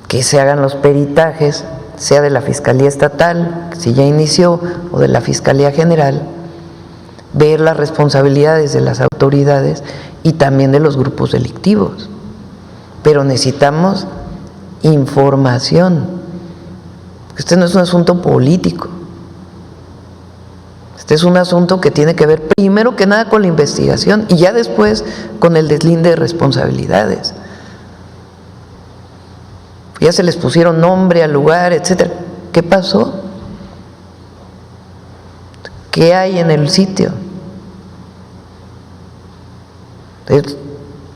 que se hagan los peritajes, sea de la Fiscalía Estatal, si ya inició, o de la Fiscalía General, ver las responsabilidades de las autoridades y también de los grupos delictivos. Pero necesitamos información. Este no es un asunto político. Este es un asunto que tiene que ver primero que nada con la investigación y ya después con el deslinde de responsabilidades. Ya se les pusieron nombre al lugar, etcétera. ¿Qué pasó? ¿Qué hay en el sitio? Es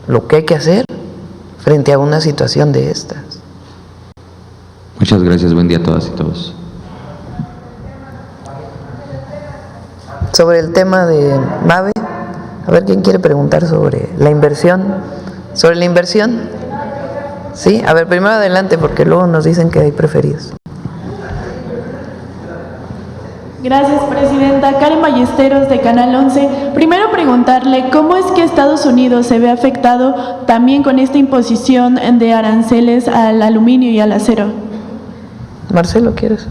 lo que hay que hacer frente a una situación de estas. Muchas gracias, buen día a todas y todos. Sobre el tema de MAVE, a ver quién quiere preguntar sobre la inversión. ¿Sobre la inversión? Sí, a ver, primero adelante porque luego nos dicen que hay preferidos. Gracias, Presidenta. Karen Ballesteros, de Canal 11. Primero preguntarle cómo es que Estados Unidos se ve afectado también con esta imposición de aranceles al aluminio y al acero. Marcelo, ¿quieres?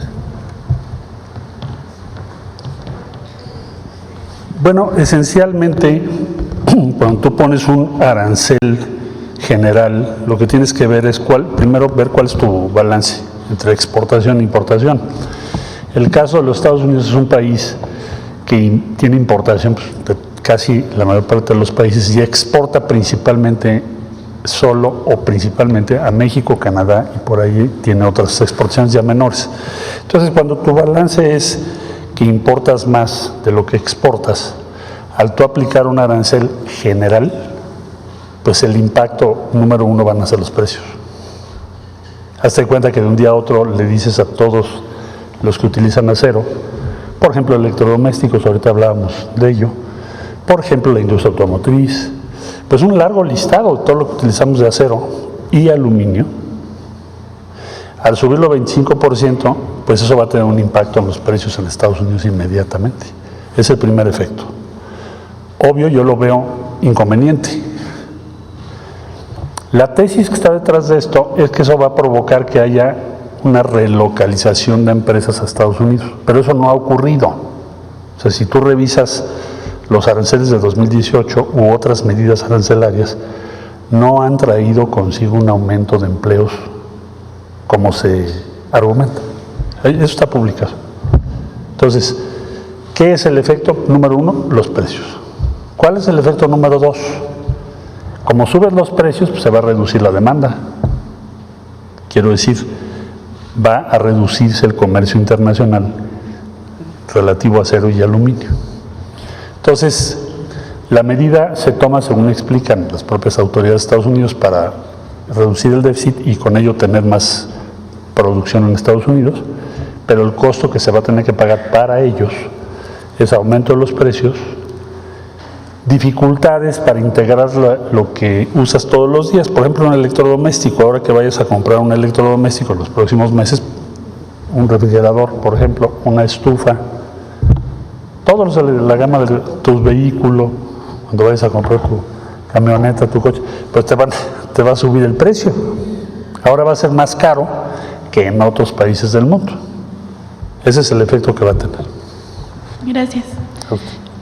Bueno, esencialmente, cuando tú pones un arancel general, lo que tienes que ver es primero ver cuál es tu balance entre exportación e importación. El caso de los Estados Unidos es un país que tiene importación de casi la mayor parte de los países y exporta principalmente solo o principalmente a México, Canadá y por ahí tiene otras exportaciones ya menores. Entonces, cuando tu balance es que importas más de lo que exportas, al tú aplicar un arancel general, pues el impacto número uno van a ser los precios. Hazte cuenta que de un día a otro le dices a todos los que utilizan acero, por ejemplo electrodomésticos, ahorita hablábamos de ello, por ejemplo la industria automotriz, pues un largo listado de todo lo que utilizamos de acero y aluminio. Al subirlo 25%, pues eso va a tener un impacto en los precios en Estados Unidos inmediatamente. Es el primer efecto. Obvio, yo lo veo inconveniente. La tesis que está detrás de esto es que eso va a provocar que haya una relocalización de empresas a Estados Unidos, pero eso no ha ocurrido. O sea, si tú revisas los aranceles de 2018 u otras medidas arancelarias, no han traído consigo un aumento de empleos como se argumenta. Eso está publicado. Entonces, ¿qué es el efecto número uno? Los precios. ¿Cuál es el efecto número dos? Como suben los precios, pues se va a reducir la demanda. Quiero decir, va a reducirse el comercio internacional relativo a acero y aluminio. Entonces, la medida se toma, según explican las propias autoridades de Estados Unidos, para reducir el déficit y con ello tener más producción en Estados Unidos, pero el costo que se va a tener que pagar para ellos es aumento de los precios, dificultades para integrar lo que usas todos los días, por ejemplo un electrodoméstico. Ahora que vayas a comprar un electrodoméstico en los próximos meses, un refrigerador, por ejemplo, una estufa, todos la gama de tus vehículos, cuando vayas a comprar tu camioneta, tu coche, pues te va a subir el precio. Ahora va a ser más caro que en otros países del mundo. Ese es el efecto que va a tener. Gracias.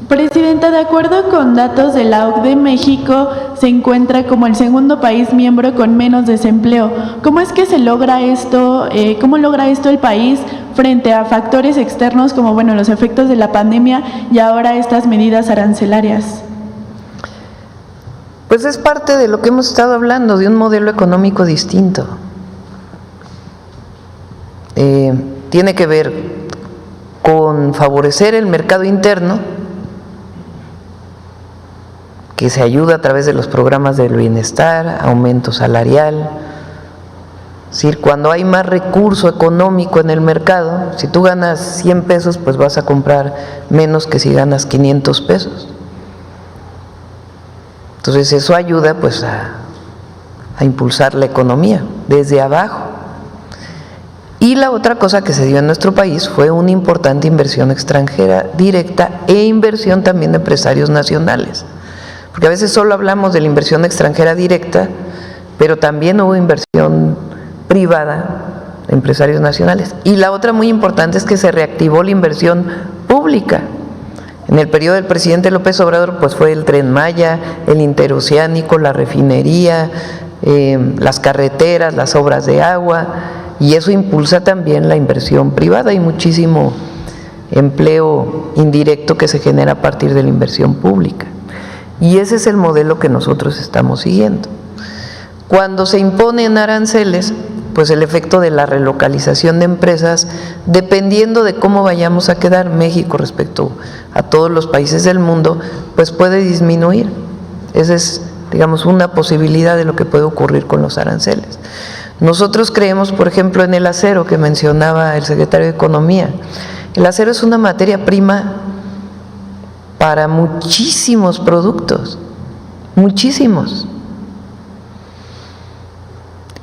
Presidenta, de acuerdo con datos de la OCDE, México se encuentra como el segundo país miembro con menos desempleo. ¿Cómo es que se logra esto? ¿Cómo logra esto el país frente a factores externos como, bueno, los efectos de la pandemia y ahora estas medidas arancelarias? Pues es parte de lo que hemos estado hablando, de un modelo económico distinto. Tiene que ver con favorecer el mercado interno, que se ayuda a través de los programas del bienestar, aumento salarial. Es decir, cuando hay más recurso económico en el mercado, si tú ganas 100 pesos, pues vas a comprar menos que si ganas 500 pesos. Entonces eso ayuda pues a impulsar la economía desde abajo. Y la otra cosa que se dio en nuestro país fue una importante inversión extranjera directa e inversión también de empresarios nacionales. Porque a veces solo hablamos de la inversión extranjera directa, pero también hubo inversión privada de empresarios nacionales. Y la otra muy importante es que se reactivó la inversión pública. En el periodo del presidente López Obrador, pues fue el Tren Maya, el interoceánico, la refinería, las carreteras, las obras de agua, y eso impulsa también la inversión privada y muchísimo empleo indirecto que se genera a partir de la inversión pública. Y ese es el modelo que nosotros estamos siguiendo. Cuando se imponen aranceles, pues el efecto de la relocalización de empresas, dependiendo de cómo vayamos a quedar México respecto a todos los países del mundo, pues puede disminuir. Esa es, digamos, una posibilidad de lo que puede ocurrir con los aranceles. Nosotros creemos, por ejemplo, en el acero que mencionaba el secretario de Economía. El acero es una materia prima para muchísimos productos, muchísimos.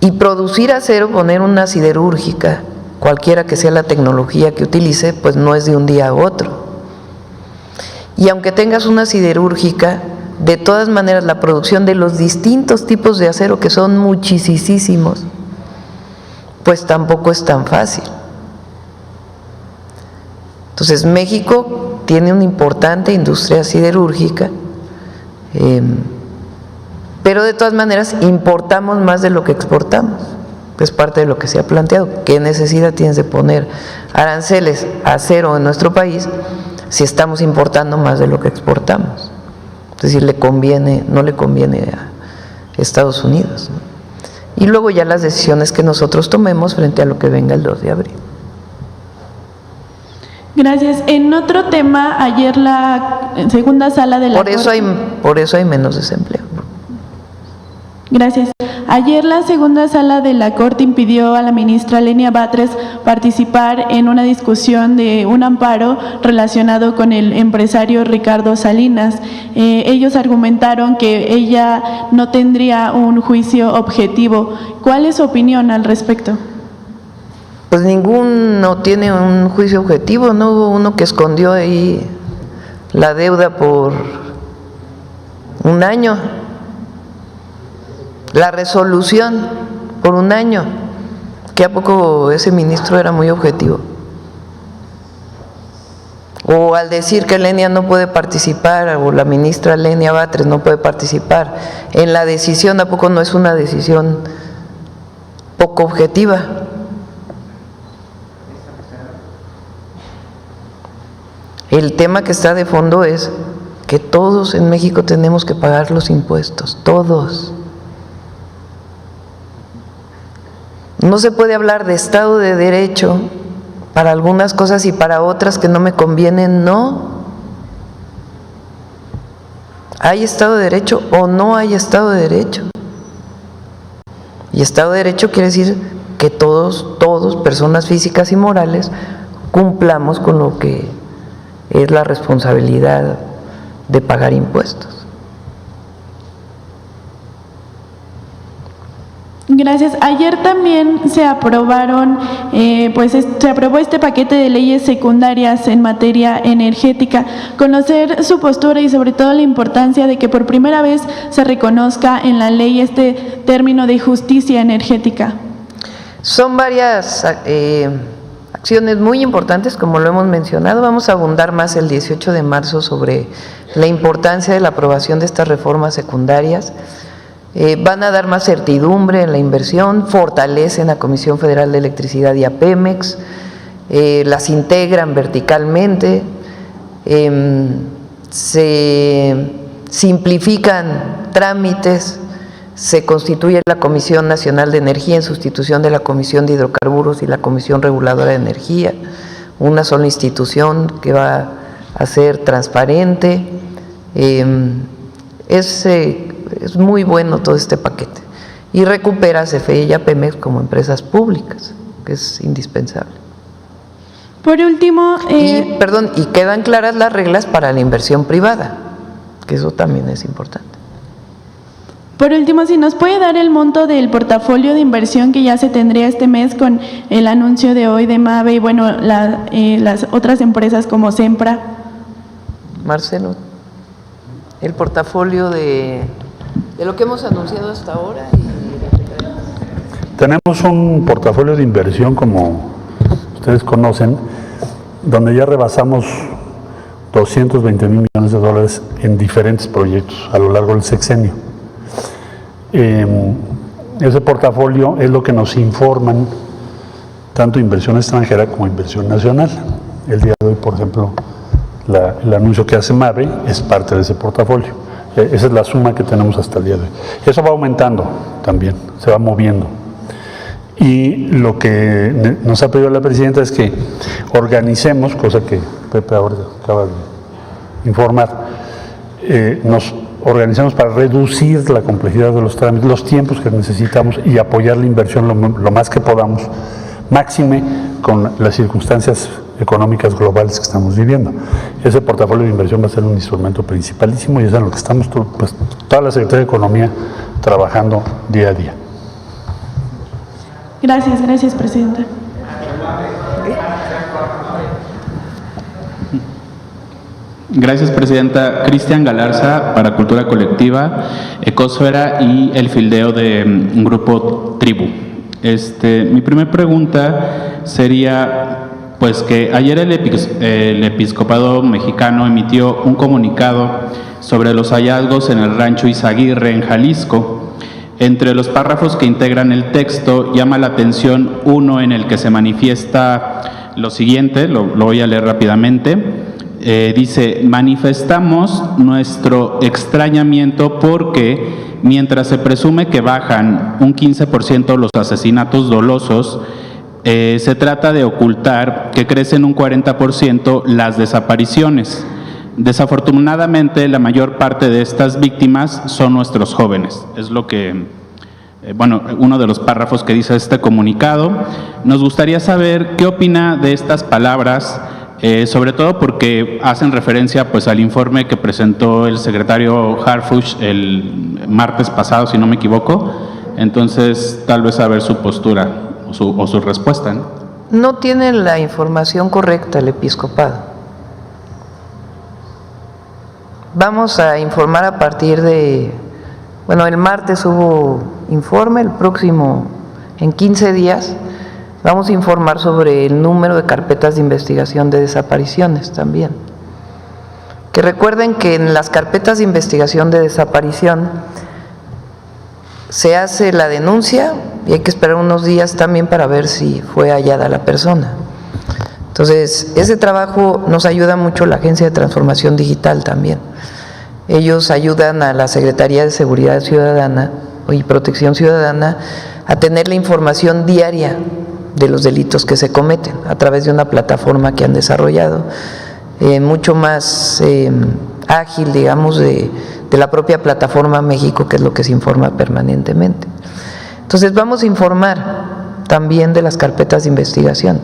Y producir acero, poner una siderúrgica, cualquiera que sea la tecnología que utilice, pues no es de un día a otro. Y aunque tengas una siderúrgica, de todas maneras la producción de los distintos tipos de acero, que son muchísimos, pues tampoco es tan fácil. Entonces México tiene una importante industria siderúrgica, pero de todas maneras importamos más de lo que exportamos. Es parte de lo que se ha planteado. ¿Qué necesidad tienes de poner aranceles a cero en nuestro país si estamos importando más de lo que exportamos? Es decir, no le conviene a Estados Unidos, ¿no? Y luego ya las decisiones que nosotros tomemos frente a lo que venga el 2 de abril. Gracias. En otro tema, ayer la segunda sala de la Por eso hay menos desempleo. Gracias. Ayer la segunda sala de la Corte impidió a la ministra Lenia Batres participar en una discusión de un amparo relacionado con el empresario Ricardo Salinas. Ellos argumentaron que ella no tendría un juicio objetivo. ¿Cuál es su opinión al respecto? Pues ninguno tiene un juicio objetivo, no hubo uno que escondió ahí la deuda por un año, la resolución por un año, que a poco ese ministro era muy objetivo. O al decir que Lenia no puede participar, o la ministra Lenia Batres no puede participar en la decisión, ¿a poco no es una decisión poco objetiva? El tema que está de fondo es que todos en México tenemos que pagar los impuestos, todos. No se puede hablar de Estado de Derecho para algunas cosas y para otras que no me convienen, no. ¿Hay Estado de Derecho o no hay Estado de Derecho? Y Estado de Derecho quiere decir que todos, personas físicas y morales, cumplamos con lo que es la responsabilidad de pagar impuestos. Gracias. Ayer también se aprobaron, se aprobó este paquete de leyes secundarias en materia energética. Conocer su postura y sobre todo la importancia de que por primera vez se reconozca en la ley este término de justicia energética. Son varias acciones muy importantes, como lo hemos mencionado. Vamos a abundar más el 18 de marzo sobre la importancia de la aprobación de estas reformas secundarias. Van a dar más certidumbre en la inversión, fortalecen a Comisión Federal de Electricidad y a Pemex, las integran verticalmente, se simplifican trámites, se constituye la Comisión Nacional de Energía en sustitución de la Comisión de Hidrocarburos y la Comisión Reguladora de Energía, una sola institución que va a ser transparente. Es muy bueno todo este paquete y recupera a CFE y a Pemex como empresas públicas, que es indispensable. Por último… y quedan claras las reglas para la inversión privada, que eso también es importante. Por último, si nos puede dar el monto del portafolio de inversión que ya se tendría este mes con el anuncio de hoy de MAVE y bueno, las otras empresas como Sempra. Marcelo, el portafolio de lo que hemos anunciado hasta ahora. Tenemos un portafolio de inversión, como ustedes conocen, donde ya rebasamos 220 mil millones de dólares en diferentes proyectos a lo largo del sexenio. Ese portafolio es lo que nos informan tanto inversión extranjera como inversión nacional. El día de hoy, por ejemplo, el anuncio que hace MAVE es parte de ese portafolio. Esa es la suma que tenemos hasta el día de hoy. Eso va aumentando también, se va moviendo. Y lo que nos ha pedido la presidenta es que organicemos, cosa que Pepe ahora acaba de informar, nos organizamos para reducir la complejidad de los trámites, los tiempos que necesitamos y apoyar la inversión lo más que podamos, máxime con las circunstancias económicas globales que estamos viviendo. Ese portafolio de inversión va a ser un instrumento principalísimo y es en lo que estamos toda la Secretaría de Economía trabajando día a día. Gracias, Presidenta. Gracias, Presidenta. Cristian Galarza, para Cultura Colectiva, Ecosfera y el fildeo de Grupo Tribu. Mi primera pregunta sería, pues que ayer el Episcopado Mexicano emitió un comunicado sobre los hallazgos en el rancho Izaguirre, en Jalisco. Entre los párrafos que integran el texto llama la atención uno en el que se manifiesta lo siguiente, lo voy a leer rápidamente. Dice: manifestamos nuestro extrañamiento porque mientras se presume que bajan un 15% los asesinatos dolosos, se trata de ocultar que crecen un 40% las desapariciones. Desafortunadamente, la mayor parte de estas víctimas son nuestros jóvenes. Es lo que, uno de los párrafos que dice este comunicado. Nos gustaría saber qué opina de estas palabras, sobre todo porque hacen referencia pues al informe que presentó el secretario Harfuch el martes pasado, si no me equivoco. Entonces, tal vez saber su postura o su respuesta, ¿no? No tiene la información correcta el episcopado. Vamos a informar a partir de, el martes hubo informe, el próximo, en 15 días, vamos a informar sobre el número de carpetas de investigación de desapariciones también. Que recuerden que en las carpetas de investigación de desaparición se hace la denuncia y hay que esperar unos días también para ver si fue hallada la persona. Entonces, ese trabajo nos ayuda mucho la Agencia de Transformación Digital también. Ellos ayudan a la Secretaría de Seguridad Ciudadana y Protección Ciudadana a tener la información diaria de los delitos que se cometen a través de una plataforma que han desarrollado, mucho más ágil, digamos, de la propia plataforma México, que es lo que se informa permanentemente. Entonces vamos a informar también de las carpetas de investigación,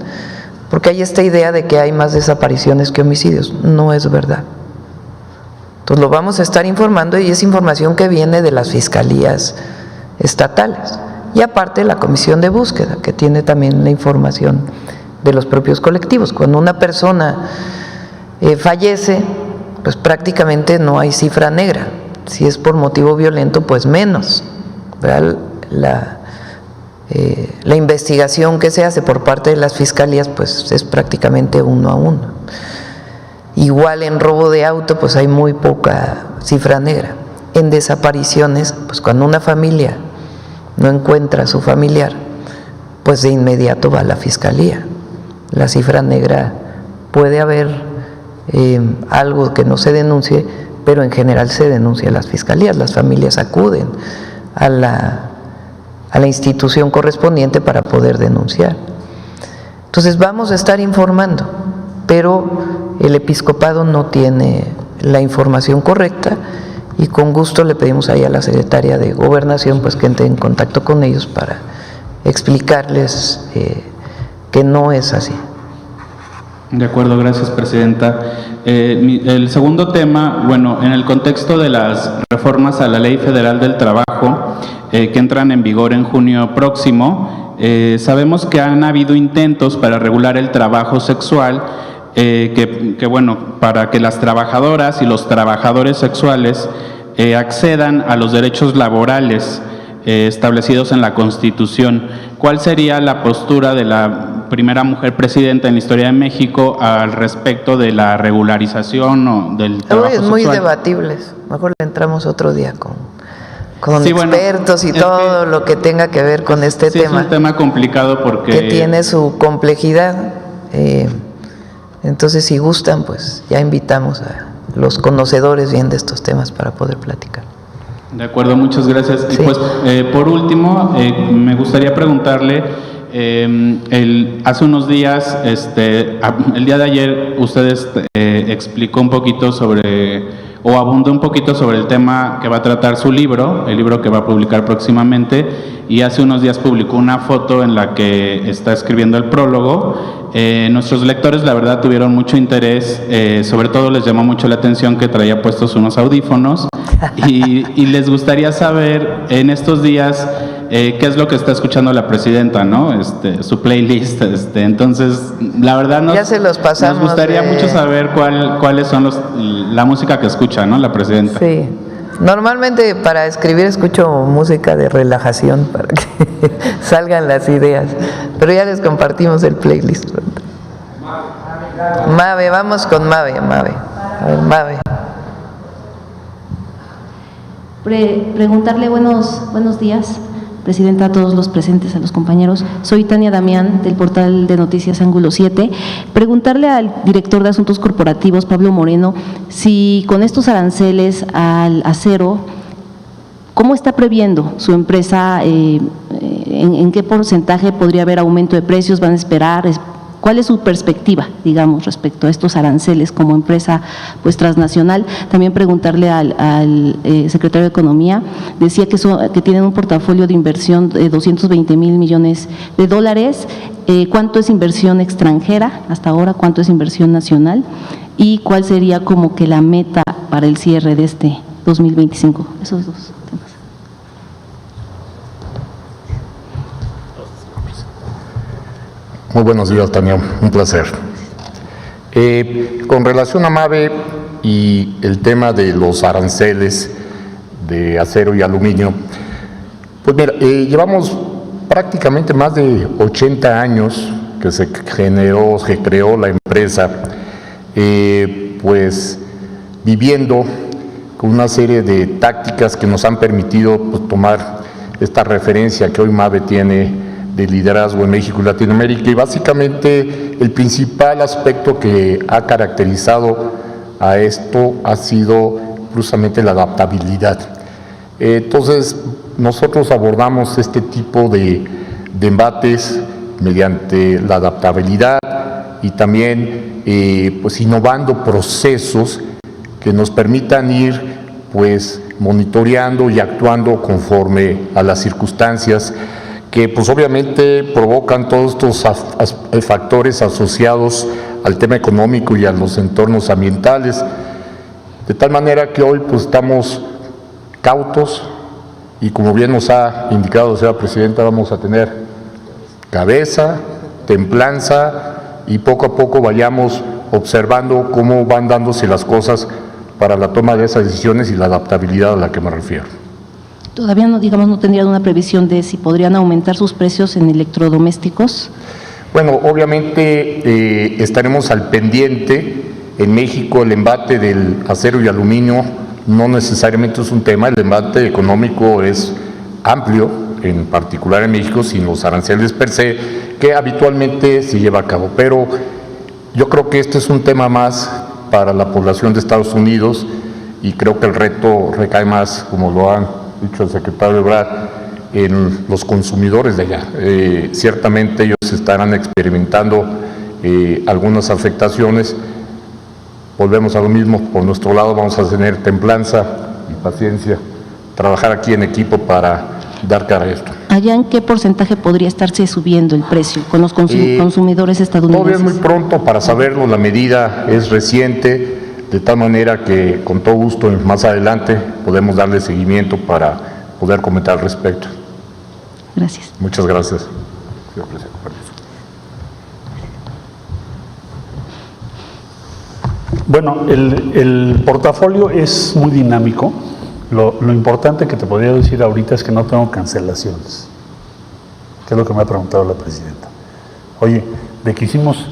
porque hay esta idea de que hay más desapariciones que homicidios. No es verdad. Entonces lo vamos a estar informando y es información que viene de las fiscalías estatales. y aparte la comisión de búsqueda, que tiene también la información de los propios colectivos. Cuando una persona fallece, pues prácticamente no hay cifra negra. Si es por motivo violento, pues menos, ¿verdad? La investigación que se hace por parte de las fiscalías, pues es prácticamente 1 a 1. Igual en robo de auto, pues hay muy poca cifra negra. En desapariciones, pues cuando una familia no encuentra a su familiar, pues de inmediato va a la fiscalía. La cifra negra puede haber algo que no se denuncie, pero en general se denuncia a las fiscalías. Las familias acuden a la institución correspondiente para poder denunciar. Entonces vamos a estar informando, pero el episcopado no tiene la información correcta y con gusto le pedimos ahí a la secretaria de Gobernación pues que entre en contacto con ellos para explicarles que no es así. De acuerdo, gracias, presidenta. El segundo tema, bueno, en el contexto de las reformas a la Ley Federal del Trabajo que entran en vigor en junio próximo, sabemos que han habido intentos para regular el trabajo sexual, bueno, para que las trabajadoras y los trabajadores sexuales accedan a los derechos laborales establecidos en la Constitución. ¿Cuál sería la postura de la primera mujer presidenta en la historia de México al respecto de la regularización del trabajo Es muy sexual? debatibles. Mejor le entramos otro día con Sí, bueno, expertos y todo lo que tenga que ver con este sí, tema. es un tema complicado porque que tiene su complejidad. Entonces, si gustan, pues ya invitamos a los conocedores bien de estos temas para poder platicar. De acuerdo, muchas gracias. Sí. Y pues, por último, me gustaría preguntarle, hace unos días, el día de ayer, usted explicó un poquito sobre, o abundó un poquito sobre el tema que va a tratar su libro, el libro que va a publicar próximamente, y hace unos días publicó una foto en la que está escribiendo el prólogo. Nuestros lectores, la verdad, tuvieron mucho interés, sobre todo les llamó mucho la atención que traía puestos unos audífonos y les gustaría saber en estos días qué es lo que está escuchando la presidenta, ¿no? Su playlist, entonces, la verdad Ya se los pasamos, nos gustaría mucho saber cuáles son la música que escucha, ¿no? La presidenta. Sí. Normalmente para escribir escucho música de relajación para que salgan las ideas, pero ya les compartimos el playlist. Mave, vamos con Mave. A ver, Mave. Preguntarle buenos días, presidenta, a todos los presentes, a los compañeros. Soy Tania Damián, del portal de noticias Ángulo 7. Preguntarle al director de Asuntos Corporativos, Pablo Moreno, si con estos aranceles al acero, ¿cómo está previendo su empresa? ¿En qué porcentaje podría haber aumento de precios? ¿Van a esperar? ¿Cuál es su perspectiva, digamos, respecto a estos aranceles como empresa pues transnacional? También preguntarle al secretario de Economía, decía que tienen un portafolio de inversión de 220,000 millones de dólares. ¿Cuánto es inversión extranjera hasta ahora? ¿Cuánto es inversión nacional? ¿Y cuál sería como que la meta para el cierre de este 2025? Esos dos temas. Muy buenos días, Tania, un placer. Con relación a Mave y el tema de los aranceles de acero y aluminio, pues mira, llevamos prácticamente más de 80 años que se creó la empresa, pues viviendo con una serie de tácticas que nos han permitido pues, tomar esta referencia que hoy Mave tiene de liderazgo en México y Latinoamérica, y básicamente el principal aspecto que ha caracterizado a esto ha sido justamente la adaptabilidad. Entonces, nosotros abordamos este tipo de embates mediante la adaptabilidad y también pues innovando procesos que nos permitan ir pues monitoreando y actuando conforme a las circunstancias que pues obviamente provocan todos estos factores asociados al tema económico y a los entornos ambientales, de tal manera que hoy pues estamos cautos, y como bien nos ha indicado la señora presidenta, vamos a tener cabeza, templanza y poco a poco vayamos observando cómo van dándose las cosas para la toma de esas decisiones y la adaptabilidad a la que me refiero. Todavía no, digamos, no tendrían una previsión de si podrían aumentar sus precios en electrodomésticos. Bueno, obviamente estaremos al pendiente. En México el embate del acero y aluminio no necesariamente es un tema, el embate económico es amplio, en particular en México, sin los aranceles per se, que habitualmente se lleva a cabo. Pero yo creo que este es un tema más para la población de Estados Unidos y creo que el reto recae más, como lo han dicho el secretario Ebrard, en los consumidores de allá. Ciertamente ellos estarán experimentando algunas afectaciones. Volvemos a lo mismo, por nuestro lado vamos a tener templanza y paciencia, trabajar aquí en equipo para dar cara a esto. ¿Allá en qué porcentaje podría estarse subiendo el precio con los consumidores estadounidenses? Todavía es muy pronto para saberlo, la medida es reciente, de tal manera que con todo gusto más adelante podemos darle seguimiento para poder comentar al respecto. Gracias. Muchas gracias. Bueno, el portafolio es muy dinámico. Lo importante que te podría decir ahorita es que no tengo cancelaciones, que es lo que me ha preguntado la presidenta. Oye, de que estamos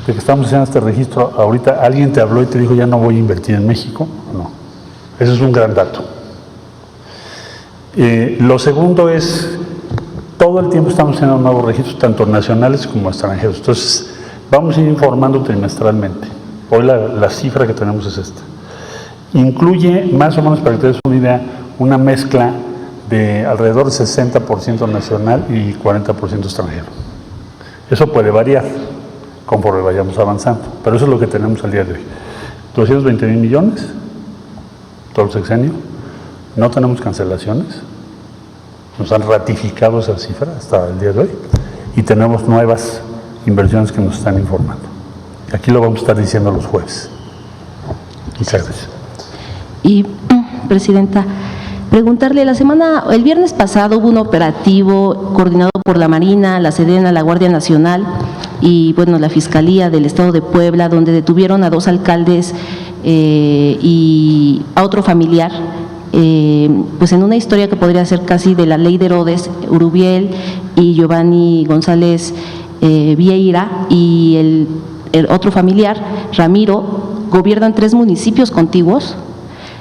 haciendo este registro, ahorita alguien te habló y te dijo ya no voy a invertir en México. No, eso es un gran dato. Lo segundo es, todo el tiempo estamos haciendo nuevos registros, tanto nacionales como extranjeros. Entonces, vamos a ir informando trimestralmente. Hoy la cifra que tenemos es esta. Incluye, más o menos para que te des una idea, una mezcla de alrededor de 60% nacional y 40% extranjero. Eso puede variar conforme vayamos avanzando, pero eso es lo que tenemos al día de hoy. 220,000 millones, todo el sexenio, no tenemos cancelaciones, nos han ratificado esa cifra hasta el día de hoy y tenemos nuevas inversiones que nos están informando. Aquí lo vamos a estar diciendo los jueves. Muchas gracias. Y, Presidenta, preguntarle, el viernes pasado hubo un operativo coordinado por la Marina, la Sedena, la Guardia Nacional y, bueno, la Fiscalía del Estado de Puebla, donde detuvieron a 2 alcaldes y a otro familiar, pues en una historia que podría ser casi de la ley de Herodes, Urubiel y Giovanni González Vieira y el otro familiar, Ramiro, gobiernan 3 municipios contiguos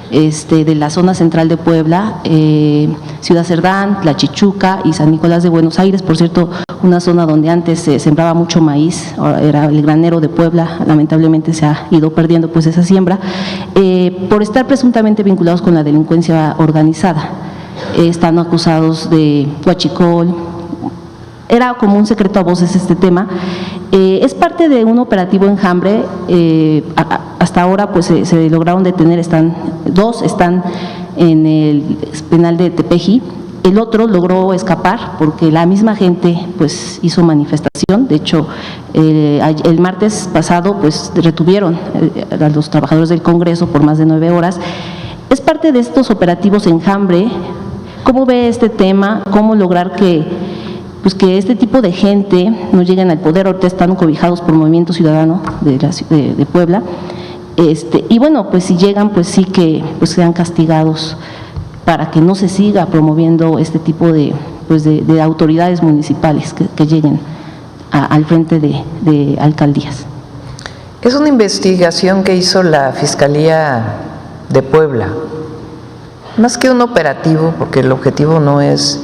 de la zona central de Puebla, Ciudad Cerdán, Tlachichuca y San Nicolás de Buenos Aires, por cierto, una zona donde antes se sembraba mucho maíz, era el granero de Puebla, lamentablemente se ha ido perdiendo pues esa siembra, por estar presuntamente vinculados con la delincuencia organizada. Están acusados de huachicol, era como un secreto a voces este tema. Es parte de un operativo enjambre. Hasta ahora pues se lograron detener, 2 están en el penal de Tepeji, el otro logró escapar porque la misma gente pues hizo manifestación. De hecho, el martes pasado pues retuvieron a los trabajadores del Congreso por más de 9 horas. Es parte de estos operativos enjambre. ¿Cómo ve este tema? ¿Cómo lograr que este tipo de gente no lleguen al poder? Ahorita están cobijados por Movimiento Ciudadano de Puebla, y bueno, pues si llegan, pues sí que pues sean castigados para que no se siga promoviendo este tipo de autoridades municipales que lleguen al frente de alcaldías. Es una investigación que hizo la Fiscalía de Puebla, más que un operativo, porque el objetivo no es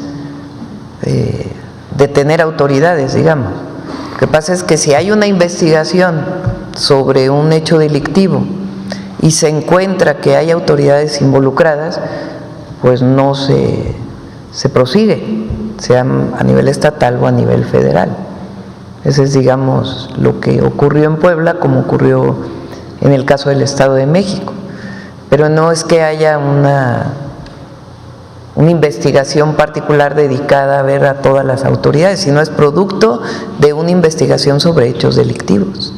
detener autoridades, digamos. Lo que pasa es que si hay una investigación sobre un hecho delictivo y se encuentra que hay autoridades involucradas, pues no se prosigue, sea a nivel estatal o a nivel federal. Ese es, digamos, lo que ocurrió en Puebla, como ocurrió en el caso del Estado de México. Pero no es que haya una investigación particular dedicada a ver a todas las autoridades, sino es producto de una investigación sobre hechos delictivos.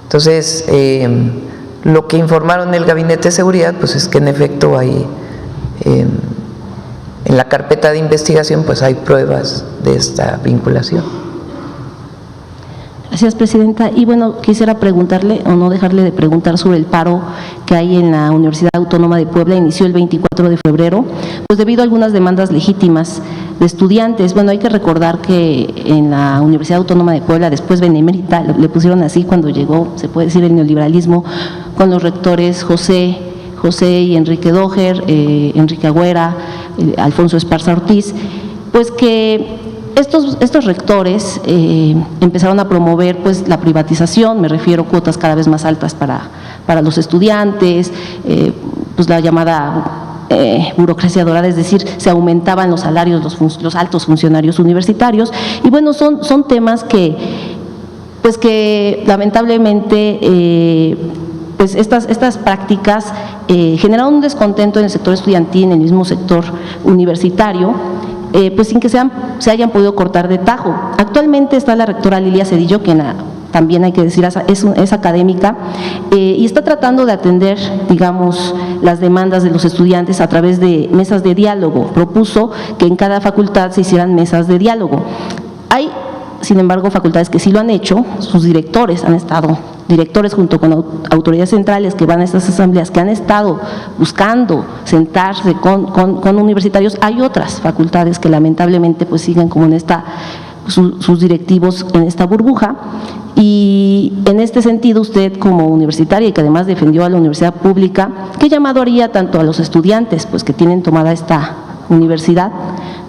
Entonces, lo que informaron el Gabinete de Seguridad, pues es que en efecto hay en la carpeta de investigación pues hay pruebas de esta vinculación. Gracias, Presidenta. Y bueno, quisiera preguntarle, o no dejarle de preguntar, sobre el paro que hay en la Universidad Autónoma de Puebla. Inició el 24 de febrero, pues debido a algunas demandas legítimas de estudiantes. Bueno, hay que recordar que en la Universidad Autónoma de Puebla, después Benemérita, le pusieron así cuando llegó, se puede decir, el neoliberalismo, con los rectores José y Enrique Doher, Enrique Agüera, Alfonso Esparza Ortiz, pues que estos rectores empezaron a promover pues la privatización, me refiero a cuotas cada vez más altas para los estudiantes, pues la llamada burocracia dorada, es decir, se aumentaban los salarios los altos funcionarios universitarios, y bueno, son temas que lamentablemente pues estas prácticas generaron un descontento en el sector estudiantil, en el mismo sector universitario, pues sin que se hayan podido cortar de tajo. Actualmente está la rectora Lilia Cedillo, que también hay que decir es académica, y está tratando de atender, digamos, las demandas de los estudiantes a través de mesas de diálogo. Propuso que en cada facultad se hicieran mesas de diálogo. Hay, sin embargo, facultades que sí lo han hecho, sus directores han estado, directores junto con autoridades centrales que van a estas asambleas, que han estado buscando sentarse con universitarios. Hay otras facultades que lamentablemente pues siguen como en sus directivos en esta burbuja, y en este sentido usted, como universitaria y que además defendió a la universidad pública, ¿qué llamado haría tanto a los estudiantes pues que tienen tomada esta universidad,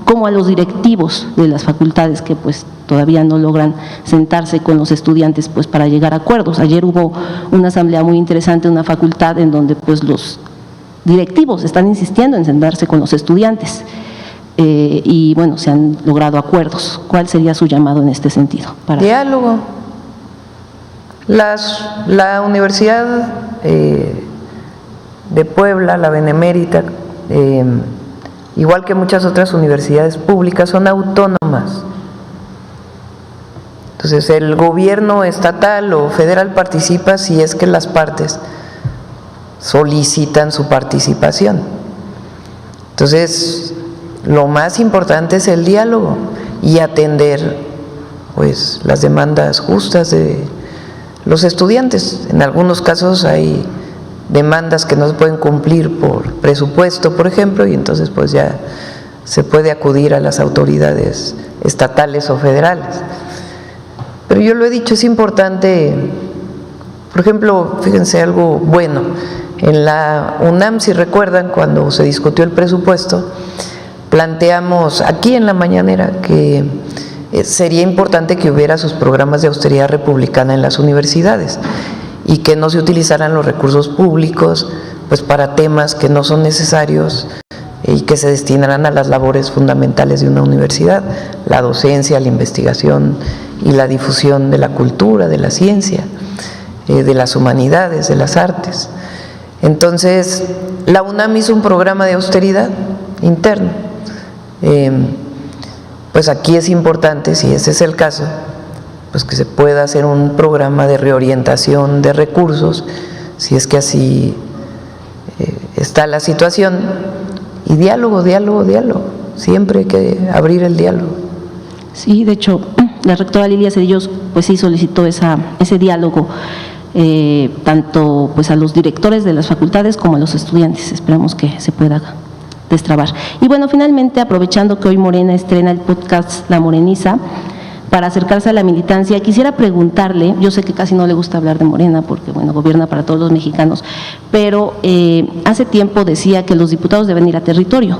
como a los directivos de las facultades que pues todavía no logran sentarse con los estudiantes pues para llegar a acuerdos? Ayer hubo una asamblea muy interesante en una facultad en donde pues los directivos están insistiendo en sentarse con los estudiantes, y bueno, se han logrado acuerdos. ¿Cuál sería su llamado en este sentido? Diálogo. La Universidad de Puebla, la Benemérita, igual que muchas otras universidades públicas, son autónomas. Entonces, el gobierno estatal o federal participa si es que las partes solicitan su participación. Entonces, lo más importante es el diálogo y atender pues las demandas justas de los estudiantes. En algunos casos hay demandas que no se pueden cumplir por presupuesto, por ejemplo, y entonces pues ya se puede acudir a las autoridades estatales o federales. Pero yo lo he dicho, es importante, por ejemplo, fíjense algo bueno, en la UNAM, si recuerdan, cuando se discutió el presupuesto, planteamos aquí en la mañanera que sería importante que hubiera sus programas de austeridad republicana en las universidades y que no se utilizaran los recursos públicos pues para temas que no son necesarios y que se destinarán a las labores fundamentales de una universidad, la docencia, la investigación y la difusión de la cultura, de la ciencia, de las humanidades, de las artes. Entonces, la UNAM hizo un programa de austeridad interno. Pues aquí es importante, si ese es el caso, pues que se pueda hacer un programa de reorientación de recursos, si es que así está la situación, y diálogo, siempre hay que abrir el diálogo. Sí, de hecho, la rectora Lilia Cedillo pues sí solicitó ese diálogo, tanto pues a los directores de las facultades como a los estudiantes. Esperamos que se pueda destrabar. Y bueno, finalmente, aprovechando que hoy Morena estrena el podcast La Moreniza para acercarse a la militancia, quisiera preguntarle, yo sé que casi no le gusta hablar de Morena porque bueno, gobierna para todos los mexicanos, pero hace tiempo decía que los diputados deben ir a territorio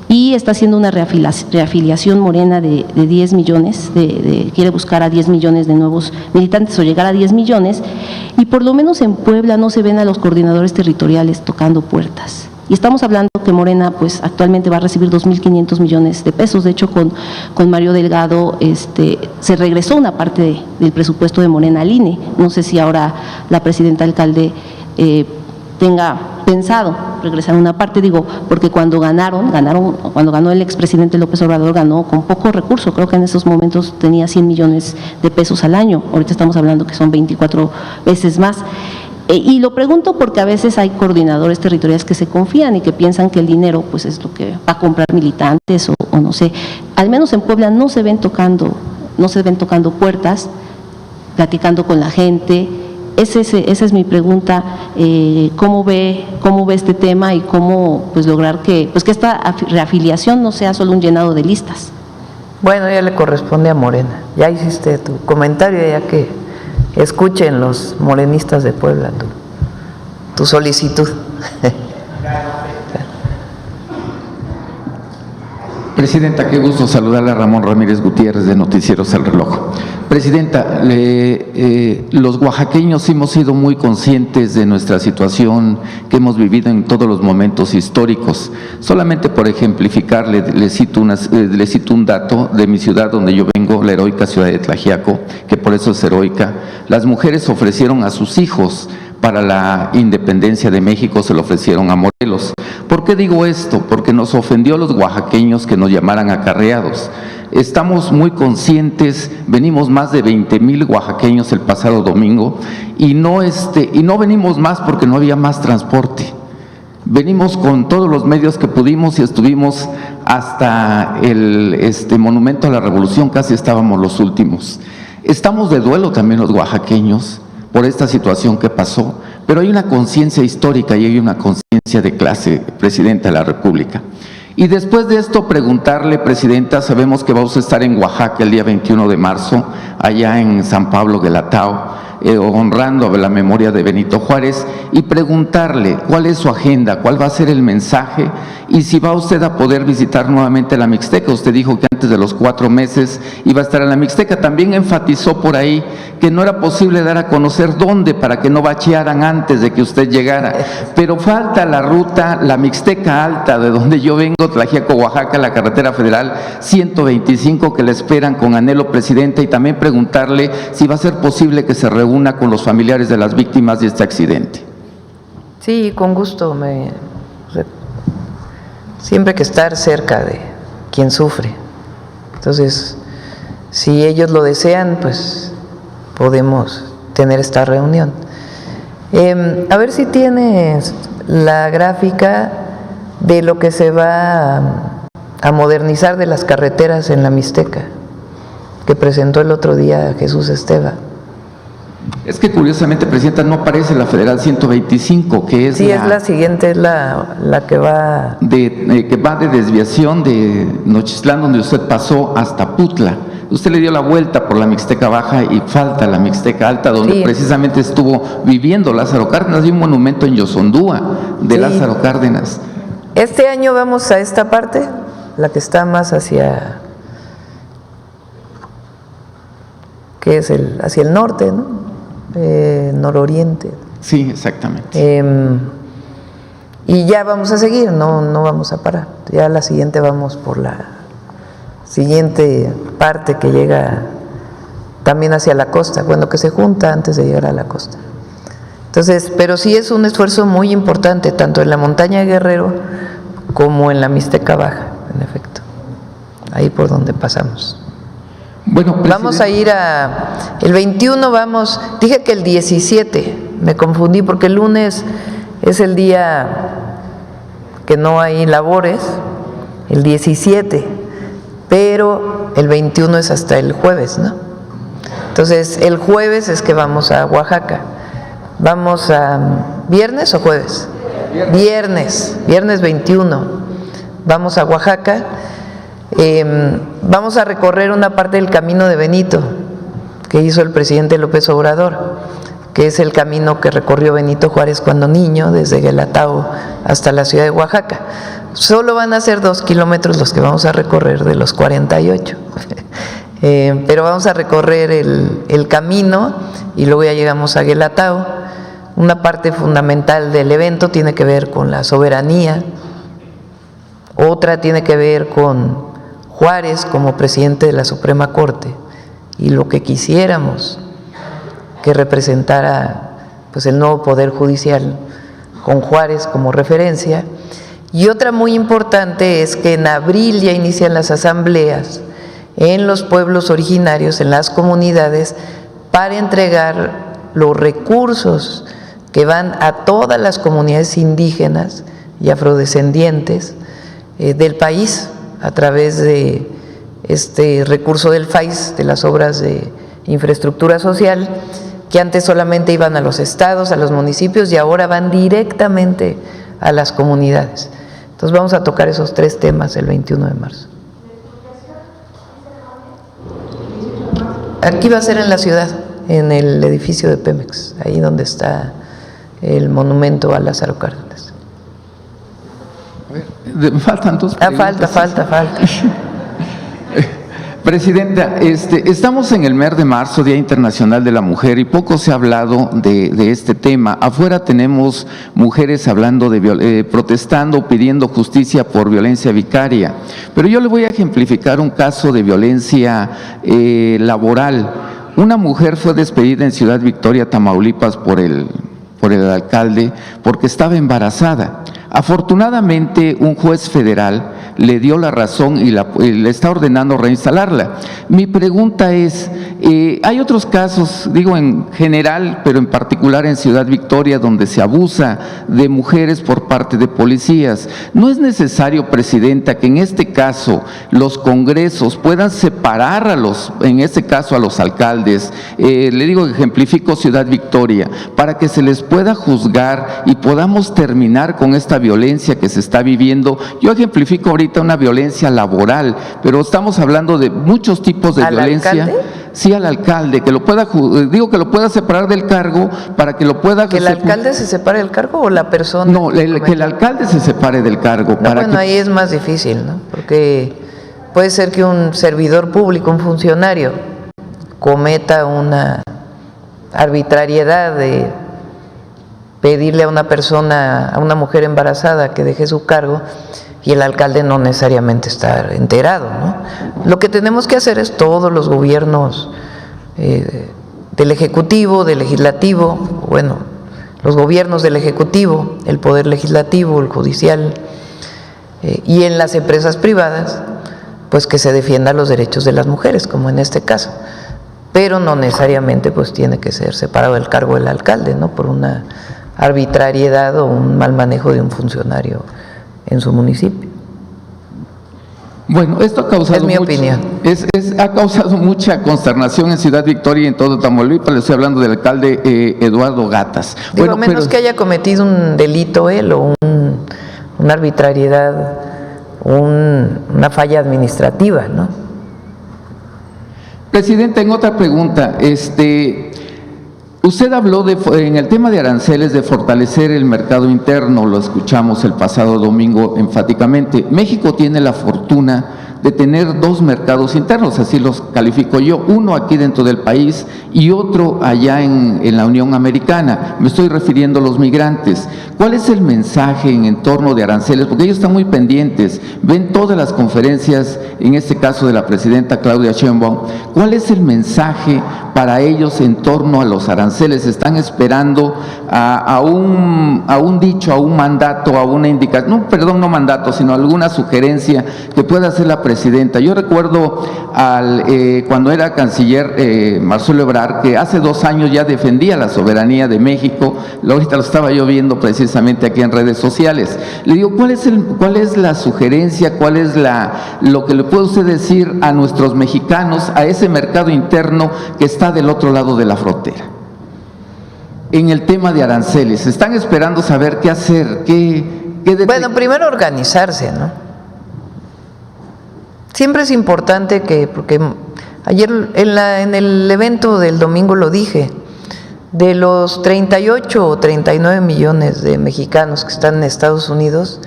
y está haciendo una reafiliación Morena de 10 millones, quiere buscar a 10 millones de nuevos militantes o llegar a 10 millones, y por lo menos en Puebla no se ven a los coordinadores territoriales tocando puertas. Y estamos hablando que Morena pues actualmente va a recibir 2.500 millones de pesos. De hecho, con Mario Delgado se regresó una parte del presupuesto de Morena al INE. No sé si ahora la presidenta alcalde tenga pensado regresar una parte, digo, porque cuando ganó el expresidente López Obrador, ganó con poco recurso. Creo que en esos momentos tenía 100 millones de pesos al año. Ahorita estamos hablando que son 24 veces más. Y lo pregunto porque a veces hay coordinadores territoriales que se confían y que piensan que el dinero pues es lo que va a comprar militantes o no sé. Al menos en Puebla no se ven tocando puertas, platicando con la gente. Esa es mi pregunta, ¿cómo ve este tema y cómo pues lograr que esta reafiliación no sea solo un llenado de listas? Bueno, ya le corresponde a Morena. Ya hiciste tu comentario, ya que escuchen los morenistas de Puebla tu solicitud. Presidenta, qué gusto saludarle a Ramón Ramírez Gutiérrez de Noticieros El Reloj. Presidenta, los oaxaqueños hemos sido muy conscientes de nuestra situación que hemos vivido en todos los momentos históricos. Solamente por ejemplificar, le cito un dato de mi ciudad donde yo vengo, la heroica ciudad de Tlaxiaco, que por eso es heroica. Las mujeres ofrecieron a sus hijos para la independencia de México, se lo ofrecieron a Morelos. ¿Por qué digo esto? Porque nos ofendió a los oaxaqueños que nos llamaran acarreados. Estamos muy conscientes, venimos más de 20,000 oaxaqueños el pasado domingo y no venimos más porque no había más transporte. Venimos con todos los medios que pudimos y estuvimos hasta el Monumento a la Revolución, casi estábamos los últimos. Estamos de duelo también los oaxaqueños por esta situación que pasó, pero hay una conciencia histórica y hay una conciencia de clase, Presidenta de la República. Y después de esto preguntarle, Presidenta, sabemos que vamos a estar en Oaxaca el día 21 de marzo, allá en San Pablo Guelatao, honrando la memoria de Benito Juárez, y preguntarle cuál es su agenda, cuál va a ser el mensaje y si va usted a poder visitar nuevamente la Mixteca. Usted dijo que antes de los 4 meses iba a estar en la Mixteca. También enfatizó por ahí que no era posible dar a conocer dónde para que no bachearan antes de que usted llegara, pero falta la ruta, la Mixteca Alta, de donde yo vengo, Tlaxiaco, Oaxaca, la carretera federal 125, que le esperan con anhelo, Presidenta, y también preguntarle si va a ser posible que se reúna con los familiares de las víctimas de este accidente. Sí, con gusto. Siempre hay que estar cerca de quien sufre. Entonces, si ellos lo desean, pues podemos tener esta reunión. A ver si tienes la gráfica de lo que se va a modernizar de las carreteras en la Mixteca, que presentó el otro día Jesús Esteva. Es que curiosamente, Presidenta, no aparece la Federal 125, que es es la siguiente, es la que va de desviación de Nochistlán, donde usted pasó, hasta Putla. Usted le dio la vuelta por la Mixteca Baja y falta la Mixteca Alta, donde precisamente estuvo viviendo Lázaro Cárdenas. Hay un monumento en Yosondúa de Lázaro Cárdenas. Este año vamos a esta parte, la que está más hacia, que es hacia el norte, ¿no? Nororiente. Sí, exactamente. Y ya vamos a seguir, no vamos a parar. Ya la siguiente vamos por la siguiente parte que llega también hacia la costa, bueno, que se junta antes de llegar a la costa. Entonces, pero sí es un esfuerzo muy importante, tanto en la montaña de Guerrero como en la Mixteca Baja, en efecto, ahí por donde pasamos. Bueno, vamos a ir el 21 vamos, dije que el 17, me confundí porque el lunes es el día que no hay labores, el 17, pero el 21 es hasta el jueves, ¿no? Entonces, el jueves es que vamos a Oaxaca. ¿Vamos a viernes o jueves? Viernes 21. Vamos a Oaxaca. Vamos a recorrer una parte del camino de Benito que hizo el presidente López Obrador, que es el camino que recorrió Benito Juárez cuando niño, desde Guelatao hasta la ciudad de Oaxaca. Solo van a ser 2 kilómetros los que vamos a recorrer de los 48, pero vamos a recorrer el camino y luego ya llegamos a Guelatao. Una parte fundamental del evento tiene que ver con la soberanía, otra tiene que ver con Juárez como presidente de la Suprema Corte y lo que quisiéramos que representara pues el nuevo Poder Judicial con Juárez como referencia. Y otra muy importante es que en abril ya inician las asambleas en los pueblos originarios, en las comunidades, para entregar los recursos que van a todas las comunidades indígenas y afrodescendientes del país a través de este recurso del FAIS, de las obras de infraestructura social, que antes solamente iban a los estados, a los municipios, y ahora van directamente a las comunidades. Entonces vamos a tocar esos 3 temas el 21 de marzo. Aquí va a ser en la ciudad, en el edificio de Pemex, ahí donde está el monumento a Lázaro Cárdenas. Faltan 2 preguntas. Falta. Presidenta, estamos en el mes de marzo, Día Internacional de la Mujer, y poco se ha hablado de este tema. Afuera tenemos mujeres hablando protestando, pidiendo justicia por violencia vicaria. Pero yo le voy a ejemplificar un caso de violencia laboral. Una mujer fue despedida en Ciudad Victoria, Tamaulipas, por el alcalde porque estaba embarazada. Afortunadamente, un juez federal le dio la razón y le está ordenando reinstalarla. Mi pregunta es, hay otros casos, digo en general, pero en particular en Ciudad Victoria, donde se abusa de mujeres por parte de policías. ¿No es necesario, Presidenta, que en este caso los congresos puedan separar en este caso a los alcaldes? Le digo, ejemplifico Ciudad Victoria, para que se les pueda juzgar y podamos terminar con esta violencia que se está viviendo. Yo ejemplifico ahorita una violencia laboral, pero estamos hablando de muchos tipos de violencia. ¿Alcalde? Sí, al alcalde, que lo pueda, que lo pueda separar del cargo para que lo pueda… ¿Que el alcalde se separe del cargo o la persona? No, que el alcalde se separe del cargo. Ahí es más difícil, ¿no? Porque puede ser que un servidor público, un funcionario, cometa una arbitrariedad de pedirle a una persona, a una mujer embarazada que deje su cargo, y el alcalde no necesariamente está enterado, ¿no? Lo que tenemos que hacer es todos los gobiernos del Ejecutivo, del Legislativo, bueno, los gobiernos del Ejecutivo, el Poder Legislativo, el Judicial, y en las empresas privadas, pues que se defiendan los derechos de las mujeres, como en este caso. Pero no necesariamente pues tiene que ser separado del cargo del alcalde, ¿no? Por una arbitrariedad o un mal manejo de un funcionario en su municipio. Bueno, esto ha causado… Es mi opinión. Ha causado mucha consternación en Ciudad Victoria y en todo Tamaulipas. Le estoy hablando del alcalde Eduardo Gatas. Digo, menos que haya cometido un delito él o una arbitrariedad, una falla administrativa, ¿no? Presidenta, en otra pregunta, usted habló en el tema de aranceles de fortalecer el mercado interno, lo escuchamos el pasado domingo enfáticamente. México tiene la fortuna de tener 2 mercados internos, así los califico yo, uno aquí dentro del país y otro allá en la Unión Americana. Me estoy refiriendo a los migrantes. ¿Cuál es el mensaje en torno de aranceles? Porque ellos están muy pendientes, ven todas las conferencias, en este caso de la presidenta Claudia Sheinbaum. ¿Cuál es el mensaje para ellos en torno a los aranceles? ¿Están esperando a un dicho, a un mandato, a una indicación, no mandato, sino alguna sugerencia que pueda hacer la presidenta? Yo recuerdo cuando era canciller Marcelo Ebrard, que hace 2 años ya defendía la soberanía de México. Ahorita lo estaba yo viendo precisamente aquí en redes sociales. Le digo, ¿cuál es la sugerencia, cuál es lo que le puede usted decir a nuestros mexicanos, a ese mercado interno que está del otro lado de la frontera? En el tema de aranceles, están esperando saber qué hacer, Bueno, primero organizarse, ¿no? Siempre es importante porque ayer en el evento del domingo lo dije, de los 38 o 39 millones de mexicanos que están en Estados Unidos,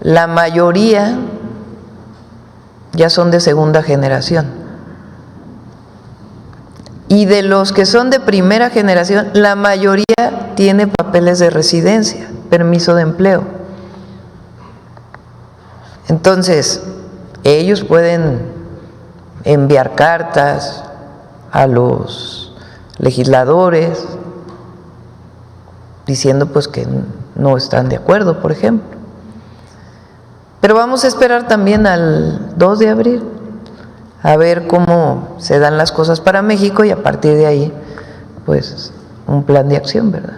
la mayoría ya son de segunda generación. Y de los que son de primera generación, la mayoría tiene papeles de residencia, permiso de empleo. Entonces, ellos pueden enviar cartas a los legisladores diciendo pues que no están de acuerdo, por ejemplo. Pero vamos a esperar también al 2 de abril a ver cómo se dan las cosas para México y a partir de ahí pues un plan de acción, ¿verdad?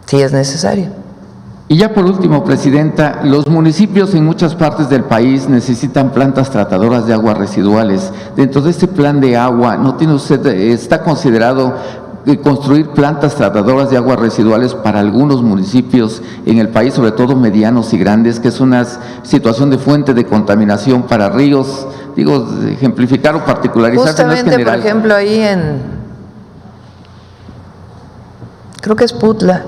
si es necesario. Y ya por último, Presidenta, los municipios en muchas partes del país necesitan plantas tratadoras de aguas residuales. Dentro de este plan de agua, ¿no tiene usted, está considerado construir plantas tratadoras de aguas residuales para algunos municipios en el país, sobre todo medianos y grandes, que es una situación de fuente de contaminación para ríos? Digo, ejemplificar o particularizar. Justamente, no es por ejemplo, ahí creo que es Putla.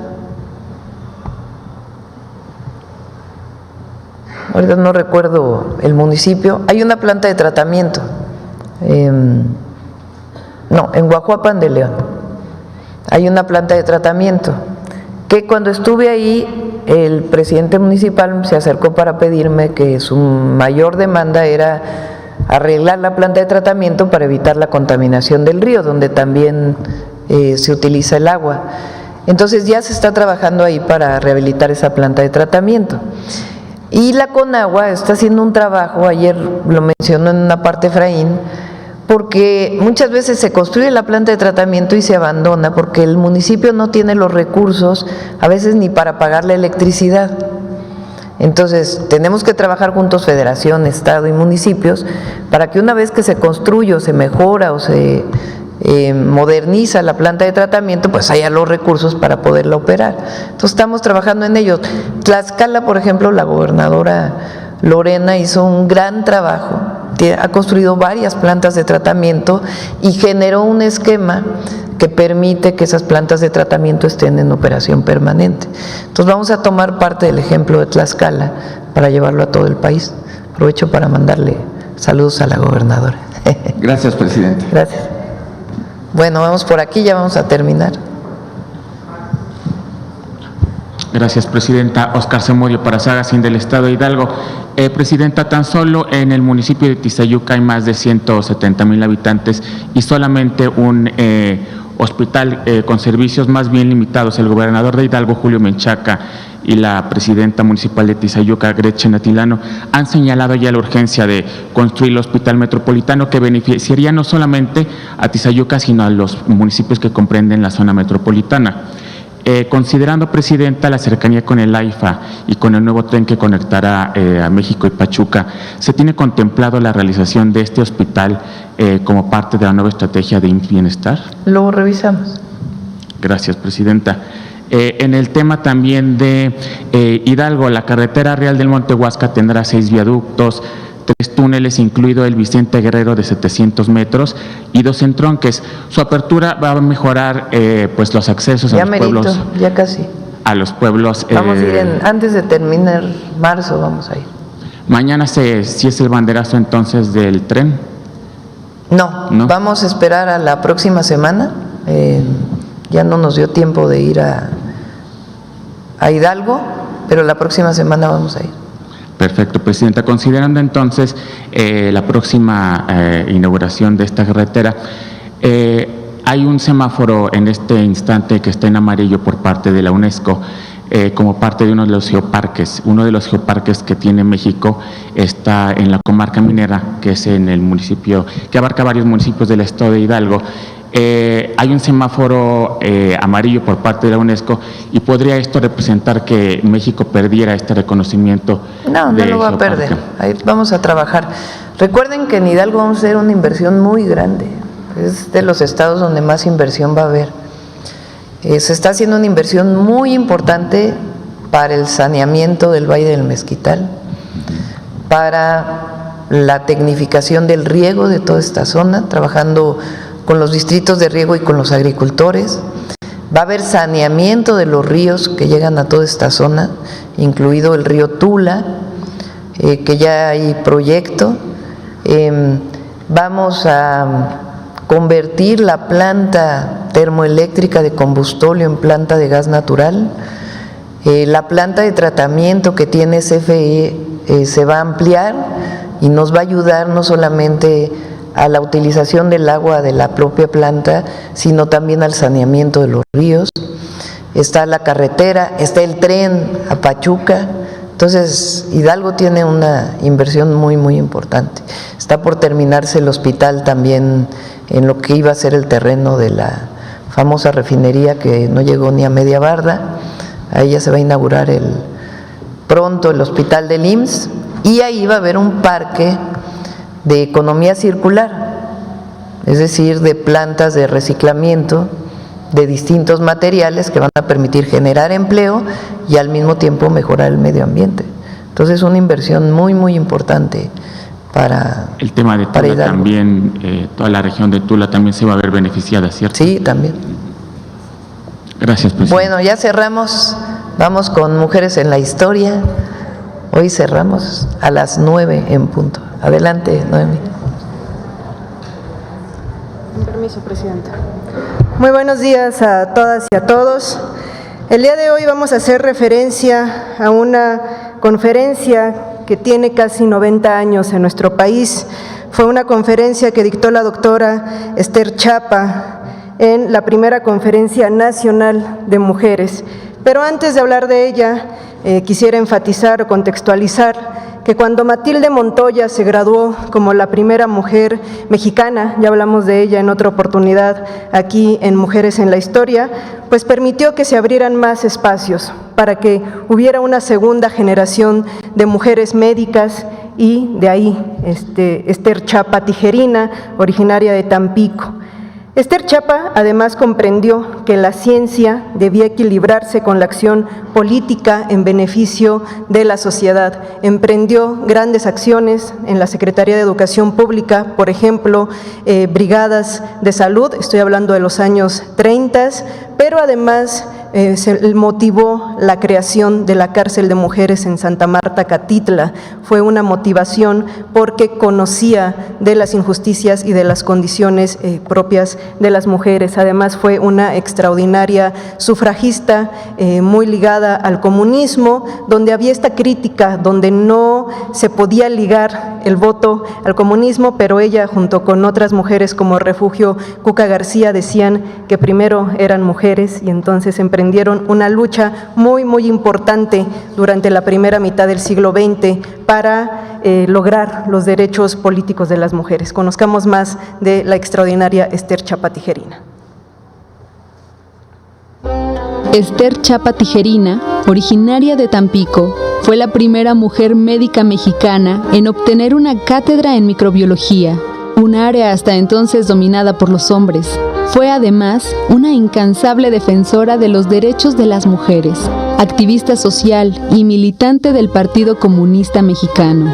Ahorita no recuerdo el municipio. Hay una planta de tratamiento. En Guajuapan de León. Hay una planta de tratamiento que cuando estuve ahí, el presidente municipal se acercó para pedirme que su mayor demanda era arreglar la planta de tratamiento para evitar la contaminación del río, donde también se utiliza el agua. Entonces ya se está trabajando ahí para rehabilitar esa planta de tratamiento. Y la Conagua está haciendo un trabajo, ayer lo mencionó en una parte Efraín, porque muchas veces se construye la planta de tratamiento y se abandona porque el municipio no tiene los recursos, a veces ni para pagar la electricidad. Entonces, tenemos que trabajar juntos, Federación, Estado y municipios, para que una vez que se construye o se mejora o se moderniza la planta de tratamiento, pues haya los recursos para poderla operar. Entonces, estamos trabajando en ello. Tlaxcala, por ejemplo, la gobernadora Lorena hizo un gran trabajo, ha construido varias plantas de tratamiento y generó un esquema que permite que esas plantas de tratamiento estén en operación permanente. Entonces vamos a tomar parte del ejemplo de Tlaxcala para llevarlo a todo el país. Aprovecho para mandarle saludos a la gobernadora. Gracias, presidente. Gracias. Bueno, vamos por aquí, ya vamos a terminar. Gracias, Presidenta. Oscar Zamudio para Sagacín del Estado de Hidalgo. Presidenta, tan solo en el municipio de Tizayuca hay más de 170,000 habitantes y solamente un hospital con servicios más bien limitados. El gobernador de Hidalgo, Julio Menchaca, y la presidenta municipal de Tizayuca, Gretchen Atilano, han señalado ya la urgencia de construir el hospital metropolitano que beneficiaría no solamente a Tizayuca, sino a los municipios que comprenden la zona metropolitana. Considerando, Presidenta, la cercanía con el AIFA y con el nuevo tren que conectará a México y Pachuca, ¿se tiene contemplado la realización de este hospital como parte de la nueva estrategia de bienestar? Lo revisamos. Gracias, Presidenta. En el tema también de Hidalgo, la carretera Real del Monte Huasca tendrá 6 viaductos, 3 túneles, incluido el Vicente Guerrero de 700 metros y 2 entronques. Su apertura va a mejorar pues los accesos a los pueblos. Ya casi. A los pueblos. Vamos a ir antes de terminar marzo, vamos a ir. Mañana sí es el banderazo entonces del tren. No, ¿No? Vamos a esperar a la próxima semana. Ya no nos dio tiempo de ir a Hidalgo, pero la próxima semana vamos a ir. Perfecto, Presidenta. Considerando entonces la próxima inauguración de esta carretera, hay un semáforo en este instante que está en amarillo por parte de la UNESCO como parte de uno de los geoparques. Uno de los geoparques que tiene México está en la comarca minera, que es en el municipio, que abarca varios municipios del estado de Hidalgo. Hay un semáforo amarillo por parte de la UNESCO y podría esto representar que México perdiera este reconocimiento. No lo va a perder. Ahí vamos a trabajar. Recuerden que en Hidalgo vamos a hacer una inversión muy grande. Es de los estados donde más inversión va a haber. Se está haciendo una inversión muy importante para el saneamiento del Valle del Mezquital, para la tecnificación del riego de toda esta zona, trabajando con los distritos de riego y con los agricultores. Va a haber saneamiento de los ríos que llegan a toda esta zona, incluido el río Tula, que ya hay proyecto. Vamos a convertir la planta termoeléctrica de combustóleo en planta de gas natural. La planta de tratamiento que tiene CFE se va a ampliar y nos va a ayudar no solamente a la utilización del agua de la propia planta, sino también al saneamiento de los ríos. Está la carretera, está el tren a Pachuca. Entonces, Hidalgo tiene una inversión muy, muy importante. Está por terminarse el hospital también en lo que iba a ser el terreno de la famosa refinería que no llegó ni a media barda. Ahí ya se va a inaugurar pronto el hospital del IMSS, y ahí va a haber un parque de economía circular, es decir, de plantas de reciclamiento de distintos materiales que van a permitir generar empleo y al mismo tiempo mejorar el medio ambiente. Entonces es una inversión muy, muy importante para el tema de Tula también, toda la región de Tula también se va a ver beneficiada, ¿cierto? Sí, también. Gracias, presidente. Bueno, ya cerramos, vamos con Mujeres en la Historia. Hoy cerramos a las 9 en punto. Adelante, Noemi. Con permiso, Presidenta. Muy buenos días a todas y a todos. El día de hoy vamos a hacer referencia a una conferencia que tiene casi 90 años en nuestro país. Fue una conferencia que dictó la doctora Esther Chapa en la primera Conferencia Nacional de Mujeres. Pero antes de hablar de ella, quisiera enfatizar o contextualizar que cuando Matilde Montoya se graduó como la primera mujer mexicana, ya hablamos de ella en otra oportunidad aquí en Mujeres en la Historia, pues permitió que se abrieran más espacios para que hubiera una segunda generación de mujeres médicas, y de ahí Esther Chapa Tijerina, originaria de Tampico. Esther Chapa además comprendió que la ciencia debía equilibrarse con la acción política en beneficio de la sociedad. Emprendió grandes acciones en la Secretaría de Educación Pública, por ejemplo, brigadas de salud, estoy hablando de los años 30, pero además se motivó la creación de la cárcel de mujeres en Santa Marta, Catitla. Fue una motivación porque conocía de las injusticias y de las condiciones propias de las mujeres. Además fue una extraordinaria sufragista, muy ligada al comunismo, donde había esta crítica, donde no se podía ligar el voto al comunismo, pero ella junto con otras mujeres como Refugio Cuca García decían que primero eran mujeres, y entonces emprendieron una lucha muy, muy importante durante la primera mitad del siglo XX para lograr los derechos políticos de las mujeres. Conozcamos más de la extraordinaria Esther Chapa Tijerina. Esther Chapa Tijerina, originaria de Tampico, fue la primera mujer médica mexicana en obtener una cátedra en microbiología, un área hasta entonces dominada por los hombres. Fue además una incansable defensora de los derechos de las mujeres, activista social y militante del Partido Comunista Mexicano.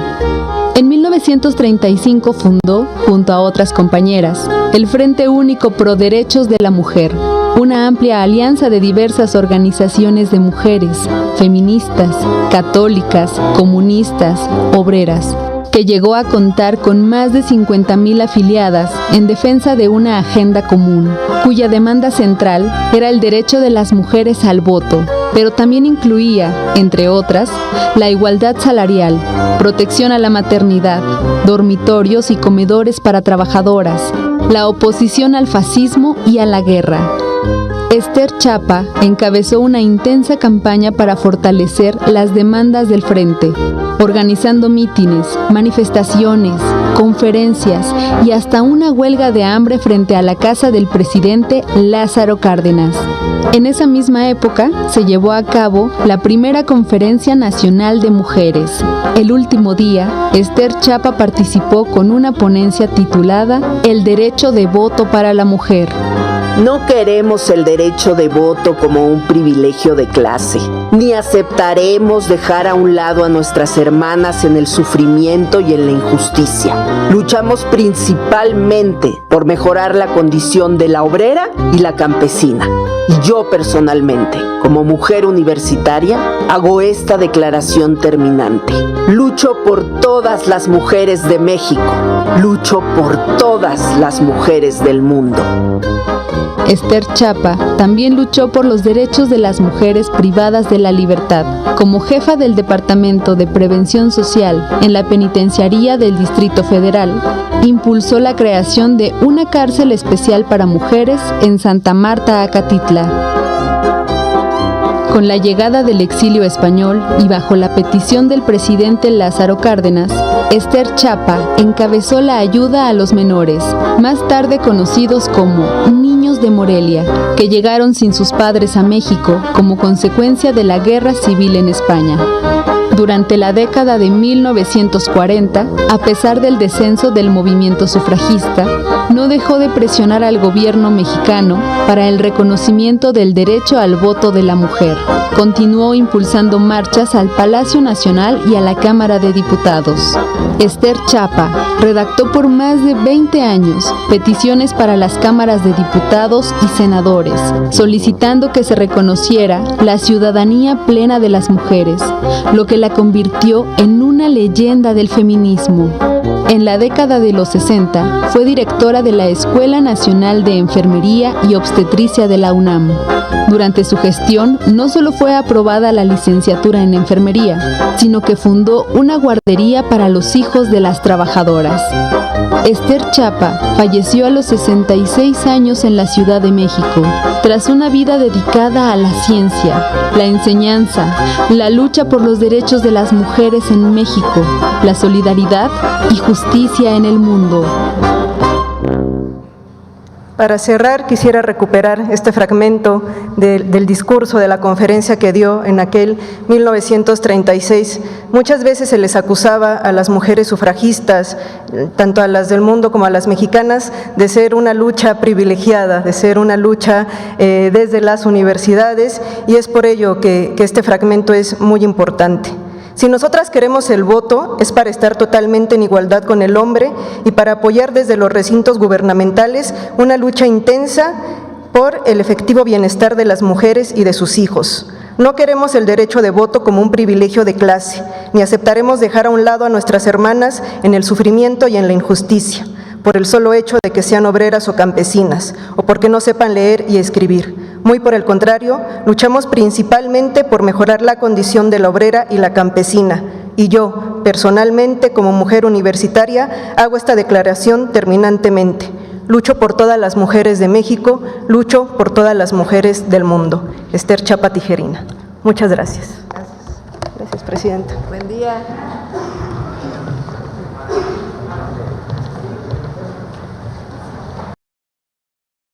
En 1935 fundó, junto a otras compañeras, el Frente Único Pro Derechos de la Mujer, una amplia alianza de diversas organizaciones de mujeres, feministas, católicas, comunistas, obreras, que llegó a contar con más de 50,000 afiliadas en defensa de una agenda común, cuya demanda central era el derecho de las mujeres al voto, pero también incluía, entre otras, la igualdad salarial, protección a la maternidad, dormitorios y comedores para trabajadoras, la oposición al fascismo y a la guerra. Esther Chapa encabezó una intensa campaña para fortalecer las demandas del Frente, organizando mítines, manifestaciones, conferencias y hasta una huelga de hambre frente a la casa del presidente Lázaro Cárdenas. En esa misma época se llevó a cabo la primera Conferencia Nacional de Mujeres. El último día, Esther Chapa participó con una ponencia titulada El derecho de voto para la mujer. No queremos el derecho de voto como un privilegio de clase, ni aceptaremos dejar a un lado a nuestras hermanas en el sufrimiento y en la injusticia. Luchamos principalmente por mejorar la condición de la obrera y la campesina. Y yo personalmente, como mujer universitaria, hago esta declaración terminante. Lucho por todas las mujeres de México. Lucho por todas las mujeres del mundo. Esther Chapa también luchó por los derechos de las mujeres privadas de la libertad. Como jefa del Departamento de Prevención Social en la Penitenciaría del Distrito Federal, impulsó la creación de una cárcel especial para mujeres en Santa Marta, Acatitla. Con la llegada del exilio español y bajo la petición del presidente Lázaro Cárdenas, Esther Chapa encabezó la ayuda a los menores, más tarde conocidos como niños de Morelia, que llegaron sin sus padres a México como consecuencia de la Guerra Civil en España. Durante la década de 1940, a pesar del descenso del movimiento sufragista, no dejó de presionar al gobierno mexicano para el reconocimiento del derecho al voto de la mujer. Continuó impulsando marchas al Palacio Nacional y a la Cámara de Diputados. Esther Chapa redactó por más de 20 años peticiones para las cámaras de diputados y senadores, solicitando que se reconociera la ciudadanía plena de las mujeres, lo que la convirtió en una leyenda del feminismo. En la década de los 60 fue directora de la Escuela Nacional de Enfermería y Obstetricia de la UNAM. Durante su gestión no solo fue aprobada la licenciatura en enfermería, sino que fundó una guardería para los hijos de las trabajadoras. Esther Chapa falleció a los 66 años en la Ciudad de México, tras una vida dedicada a la ciencia, la enseñanza, la lucha por los derechos de las mujeres en México, la solidaridad y justicia en el mundo. Para cerrar, quisiera recuperar este fragmento del discurso de la conferencia que dio en aquel 1936. Muchas veces se les acusaba a las mujeres sufragistas, tanto a las del mundo como a las mexicanas, de ser una lucha privilegiada, de ser una lucha desde las universidades, y es por ello que este fragmento es muy importante. Si nosotras queremos el voto, es para estar totalmente en igualdad con el hombre y para apoyar desde los recintos gubernamentales una lucha intensa por el efectivo bienestar de las mujeres y de sus hijos. No queremos el derecho de voto como un privilegio de clase, ni aceptaremos dejar a un lado a nuestras hermanas en el sufrimiento y en la injusticia, por el solo hecho de que sean obreras o campesinas, o porque no sepan leer y escribir. Muy por el contrario, luchamos principalmente por mejorar la condición de la obrera y la campesina. Y yo, personalmente, como mujer universitaria, hago esta declaración terminantemente. Lucho por todas las mujeres de México, lucho por todas las mujeres del mundo. Esther Chapa Tijerina. Muchas gracias. Gracias, Presidenta. Buen día.